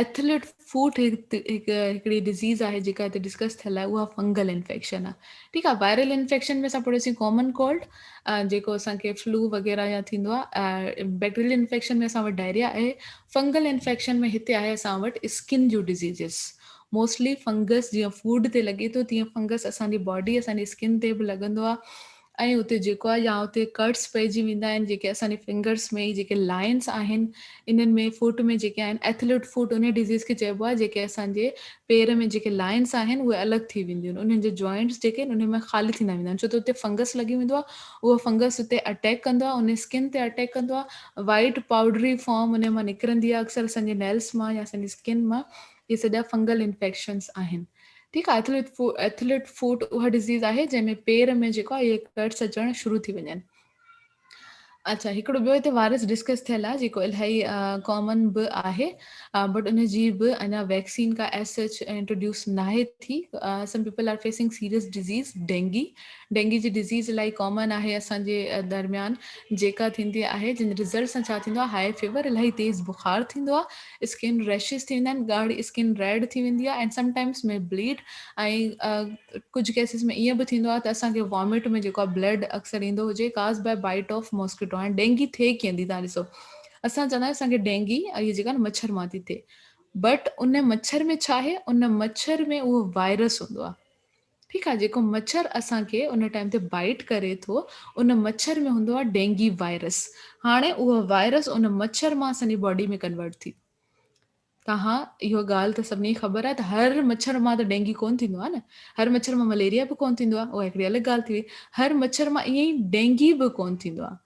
एथलीट फूट हिकिड़ी डिज़ीज़ आहे जेका हिते डिस्कस थियल आहे, उहा फंगल इन्फेक्शन आहे। ठीकु आहे। वायरल इन्फेक्शन में असां पढ़ियोसीं कॉमन कोल्ड, जेको असांखे फ्लू वग़ैरह या थींदो आहे। बैक्टीरियल इन्फेक्शन में असां वटि डायरिया आहे। फंगल इन्फेक्शन में हिते आहे असां वटि स्किन जूं डिज़ीज़िस। मोस्टली फंगस जीअं फूड ते लॻे थो, तीअं फंगस असांजी बॉडी, असांजी स्किन ते बि लॻंदो आहे। ऐं उते जेको आहे या उते कट्स पइजी वेंदा आहिनि, जेके असांजे फिंगर्स में जेके लाइन्स आहिनि, इन्हनि में फुट में जेके आहिनि, एथलीट फुट उन डिज़ीज़ खे चइबो आहे, जेके असांजे पेर में जेके लाइन्स आहिनि उहे अलॻि थी वेंदियूं आहिनि। उन्हनि जे जॉइंट्स जेके आहिनि उन में ख़ाली थींदा वेंदा आहिनि, छो त उते फंगस लॻी वेंदो आहे। उहो फंगस उते अटैक कंदो आहे, उन स्किन ते अटैक कंदो आहे। वाइट पाउडरी फॉर्म उन मां निकिरंदी आहे अक्सर असांजे नेल्स मां या असांजी स्किन मां। इहे सॼा फंगल इन्फेक्शन्स आहिनि। ठीकु आहे। एथलीट फूट उहा डिज़ीज़ आहे जंहिंमें पेर में जेको आहे इहे कट्स अचणु शुरू थी वञनि। अच्छा, हिकिड़ो ॿियो हिते वायरस डिस्कस थियल आहे जेको इलाही कॉमन बि आहे, बट उन जी बि अञा वैक्सीन का एज सच इंट्रोड्यूस नाहे थी। Some people are facing serious disease dengue. Dengue जी डिज़ीज़ इलाही कॉमन आहे असांजे दरमियान, जेका थींदी आहे जंहिंजे रिज़ल्ट सां छा थींदो आहे, हाई फीवर, इलाही तेज़ बुखार थींदो आहे, स्किन रैशिस थींदा आहिनि, ॻाढ़ी स्किन रेड थी वेंदी आहे, एंड समटाइम्स में ब्लीड। ऐं कुझु केसिस में ईअं बि थींदो आहे त असांखे वॉमिट में जेको आहे ब्लड अक्सर ईंदो हुजे, काज़ बाय बाइट ऑफ मॉस्किटो। हाणे डेंगी थिए कीअं थी, तव्हां ॾिसो, असां चवंदा आहियूं असांखे डेंगी इहा जेका न मच्छर मां थी थिए, बट उन मच्छर में छा आहे, उन मच्छर में उहो वायरस हूंदो आहे। ठीकु आहे। जेको मच्छर असांखे उन टाइम ते बाइट करे थो, उन मच्छर में हूंदो आहे डेंगी वायरस। हाणे उहो वायरस उन मच्छर मां असांजी बॉडी में कन्वर्ट थी। तव्हां इहो ॻाल्हि त सभिनी ख़बर आहे त हर मच्छर मां त डेंगी कोन थींदो आहे न, हर मच्छर मां मलेरिया बि कोन थींदो आहे, उहा हिकिड़ी अलॻि ॻाल्हि थी वई। हर मच्छर मां ईअं ई डेंगी बि कोन थींदो आहे।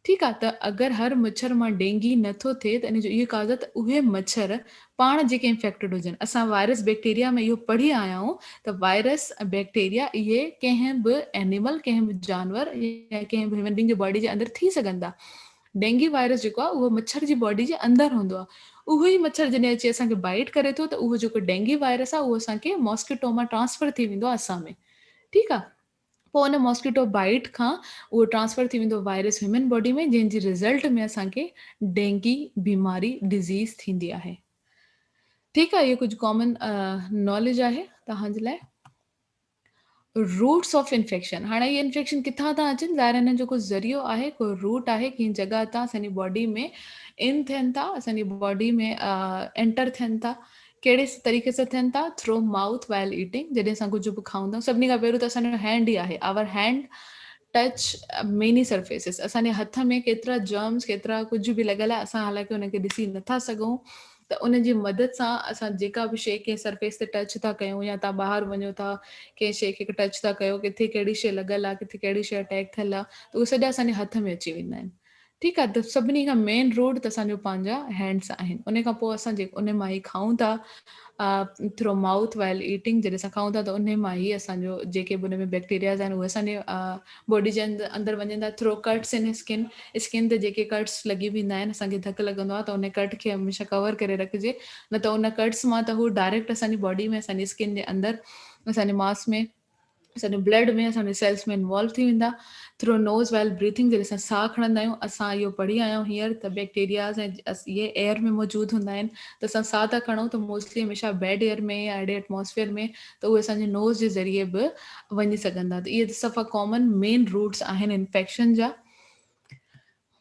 ठीकु आहे। त अगरि हर मच्छर मां डेंगी नथो थिए त इन जो इहो काज़ आहे त उहे मच्छर पाण जेके इंफेक्टेड हुजनि, असां वायरस बैक्टीरिया में इहो पढ़ी आया आहियूं त वायरस बैक्टीरिया इहे कंहिं बि एनिमल, कंहिं बि जानवर या कंहिं बि ह्यूमन बींग जी बॉडी जे अंदरि थी सघनि था। डेंगी वायरस जेको आहे उहो मच्छर जी बॉडी जे अंदरि हूंदो आहे। उहो ई मच्छर जॾहिं अची असांखे बाइट करे थो त उहो जेको डेंगी वायरस आहे उहो असांखे मॉस्किटो मां ट्रांसफर थी वेंदो आहे असां में। ठीकु आहे। पोइ उन मॉस्किटो बाइट खां उहो ट्रांसफर थी वेंदो वायरस ह्यूमन बॉडी में, जंहिंजे रिज़ल्ट में असांखे डेंगी बीमारी डिज़ीज़ थींदी आहे। ठीकु आहे। इहो कुझु कॉमन नॉलेज आहे तव्हांजे लाइ। रूट्स ऑफ इन्फेक्शन, हाणे इहे इन्फेक्शन किथां था अचनि, ज़ाहिर हिननि जो कुझु ज़रियो आहे, कोई रूट आहे, कंहिं जॻह तां असांजी बॉडी में इन थियनि था, असांजी बॉडी में एंटर थियनि था। कहिड़े तरीक़े सां थियनि था? थ्रू माउथ वाइल ईटिंग, जॾहिं असां कुझु बि खाऊं था। सभिनी खां पहिरियों त असांजो हैंड ई आहे, our hand touch many surfaces. असांजे हथ में केतिरा जर्म्स, केतिरा कुझु बि लॻल आहे, असां हालांकि हुनखे ॾिसी नथा सघूं, त उन जी मदद सां असां जेका बि शइ कंहिं सरफेस ते टच था कयूं, या तव्हां ॿाहिरि वञो था कंहिं शइ खे टच था कयो, किथे कहिड़ी शइ लॻल आहे, किथे कहिड़ी शइ अटैक थियल आहे, त उहे सॼा असांजे हथ में अची वेंदा आहिनि। ठीकु आहे। त सभिनी खां मेन रूट त असांजो पंहिंजा हैंड्स आहिनि। उन खां पोइ असां उन मां ई खाऊं था, थ्रू माउथ वाइल ईटिंग, जॾहिं असां खाऊं था त उन मां ई असांजो जेके बि उन में बैक्टीरियाज़ आहिनि उहे असांजे बॉडी जे अंदरि वञनि था। Through cuts in skin, skin ते जेके कट्स लॻी वेंदा आहिनि, असांखे धकु लॻंदो आहे त उन कट खे हमेशह कवर करे रखिजे, न त उन कट्स मां त हू डायरेक्ट असांजी बॉडी में, असांजी स्किन जे अंदरि, असांजे मांस में असांजे ब्लड में असांजे सेल्स में इन्वॉल्व थी वेंदा थ्रू नोज़ वाइल ब्रीथिंग। जॾहिं असां साह खणंदा आहियूं, असां इहो पढ़ी आया आहियूं हींअर त बैक्टीरियाज़ ऐं इहे एयर में मौजूदु हूंदा आहिनि। त असां साह था खणूं त मोस्टली हमेशह बैड एयर में या अहिड़े एटमॉस्फेयर में त उहे असांजे नोज़ जे ज़रिए बि वञी सघंदा। त इहे सफ़ा कॉमन मेन रूट्स आहिनि इन्फेक्शन जा।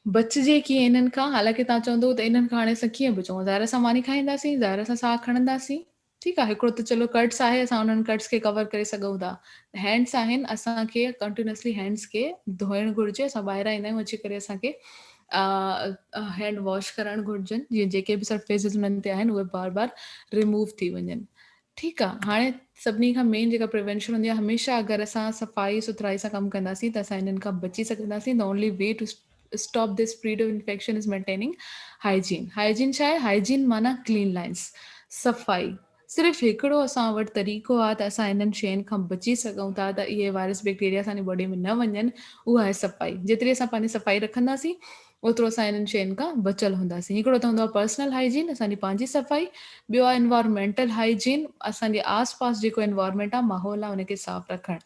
बचिजे कीअं इन्हनि खां? हालांकि तव्हां चवंदो त इन्हनि खां हाणे असां कीअं बचूं? ज़ाहिर सां मानी खाईंदासीं, ज़ाहिर सां साह खणंदासीं। ठीकु आहे, हिकिड़ो त चलो कट्स आहे, असां उन्हनि कट्स खे कवर करे सघूं था। हैंड्स आहिनि, असांखे कंटिन्यूअसली हैंड्स खे धोइणु घुरिजे। असां ॿाहिरां ईंदा आहियूं अची करे असांखे हैंड वॉश करणु घुरिजनि, जीअं जेके बि सरफेसिस उन्हनि ते आहिनि उहे बार बार रिमूव थी वञनि। ठीकु आहे, हाणे सभिनी खां मेन जेका प्रिवेंशन हूंदी आहे, हमेशह अगरि असां सफ़ाई सुथराई सां कमु कंदासीं त असां इन्हनि खां बची सघंदासीं। The only way to stop this spread of infection is maintaining hygiene. Hygiene छा आहे? हाइजीन माना क्लीन लाइन्स, सफ़ाई। सिर्फ़ु हिकिड़ो असां वटि तरीक़ो आहे त असां इन्हनि शयुनि खां बची सघूं था त इहे वायरस बैक्टीरिया असांजी बॉडी में न वञनि, उहा आहे सफ़ाई। जेतिरी असां पंहिंजी सफ़ाई रखंदासीं ओतिरो असां इन्हनि शयुनि खां बचियल हूंदासीं। हिकिड़ो त हूंदो आहे पर्सनल हाइजीन, असांजी पंहिंजी सफ़ाई। ॿियो आहे इन्वायरमेंटल हाइजीन, असांजे आस पास जेको इन्वायरमेंट आहे, माहौल आहे, उनखे साफ़ रखणु।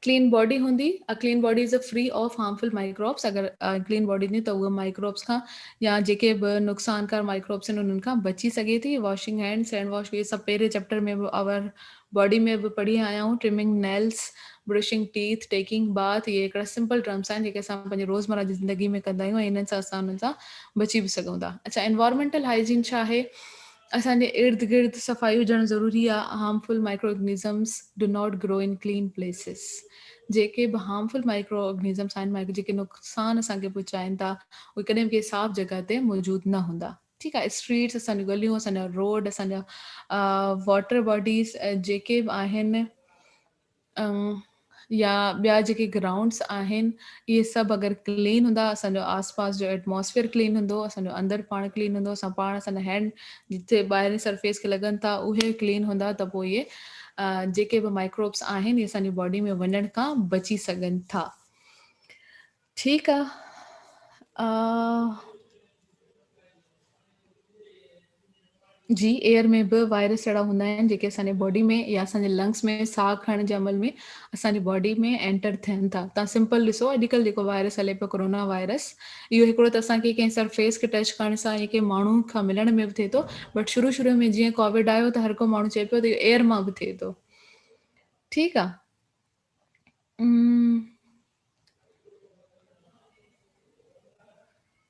क्लीन बॉडी हूंदी, a clean body is a free of harmful microbes. अगरि क्लीन बॉडी हूंदी त उहा माइक्रोब्स खां या जेके बि नुक़सानकार माइक्रोब्स आहिनि उन्हनि खां बची सघे थी। वॉशिंग हैंड्स, हैंड वॉश, इहे सभु पहिरें चैप्टर में बि आवर बॉडी में बि पढ़ी आया आहियूं। Trimming nails, brushing teeth, taking bath, इहे हिकिड़ा सिंपल टर्म्स आहिनि जेके असां पंहिंजे रोज़मर्रा जी ज़िंदगी में कंदा आहियूं ऐं इन्हनि सां असां उन्हनि सां बची बि सघूं था। अच्छा, एनवायरमेंटल हाइजीन छा आहे? असांजे इर्द गिर्द सफ़ाई हुजणु ज़रूरी आहे। Harmful microorganisms do not grow in clean places. जेके बि हार्मफुल माइक्रो ऑर्गेनिज़म्स आहिनि, जेके नुक़सान असांखे पहुचाइनि था, उहे कॾहिं बि साफ़ जॻह ते मौजूदु न हूंदा। ठीकु आहे, स्ट्रीट्स, असांजूं गलियूं, असांजा रोड, असांजा वाटर बॉडीज़ जेके बि आहिनि या ॿिया जेके ग्राउंड्स आहिनि, इहे सभु अगरि क्लीन हूंदा, असांजो आसपास जो एटमॉस्फेयर क्लीन हूंदो, असांजो अंदरि पाण क्लीन हूंदो, असां पाण असांजा हैंड जिते ॿाहिरीं सरफेस खे लॻनि था उहे क्लीन हूंदा, त पोइ इहे जेके बि माइक्रोब्स आहिनि इहे असांजी बॉडी में वञण खां बची सघनि था। ठीकु आहे। जी, एयर में बि वायरस अहिड़ा हूंदा आहिनि जेके असांजे बॉडी में या असांजे लंग्स में साह खणण जे अमल में असांजी बॉडी में एंटर थियनि था। तव्हां सिंपल ॾिसो, अॼुकल्ह जेको वायरस हले पियो कोरोना वायरस, इहो हिकिड़ो त असांखे कंहिं सरफेस खे टच करण सां या कंहिं माण्हू खां मिलण में बि थिए थो, बट शुरू में जीअं कोविड आयो त हर को माण्हू चए पियो त इहो एयर मां बि थिए थो। ठीकु आहे।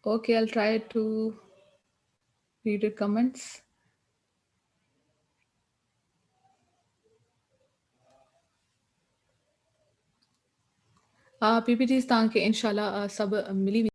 Okay, I'll try to read your comments. PPTs तव्हांखे इनशाला सभु मिली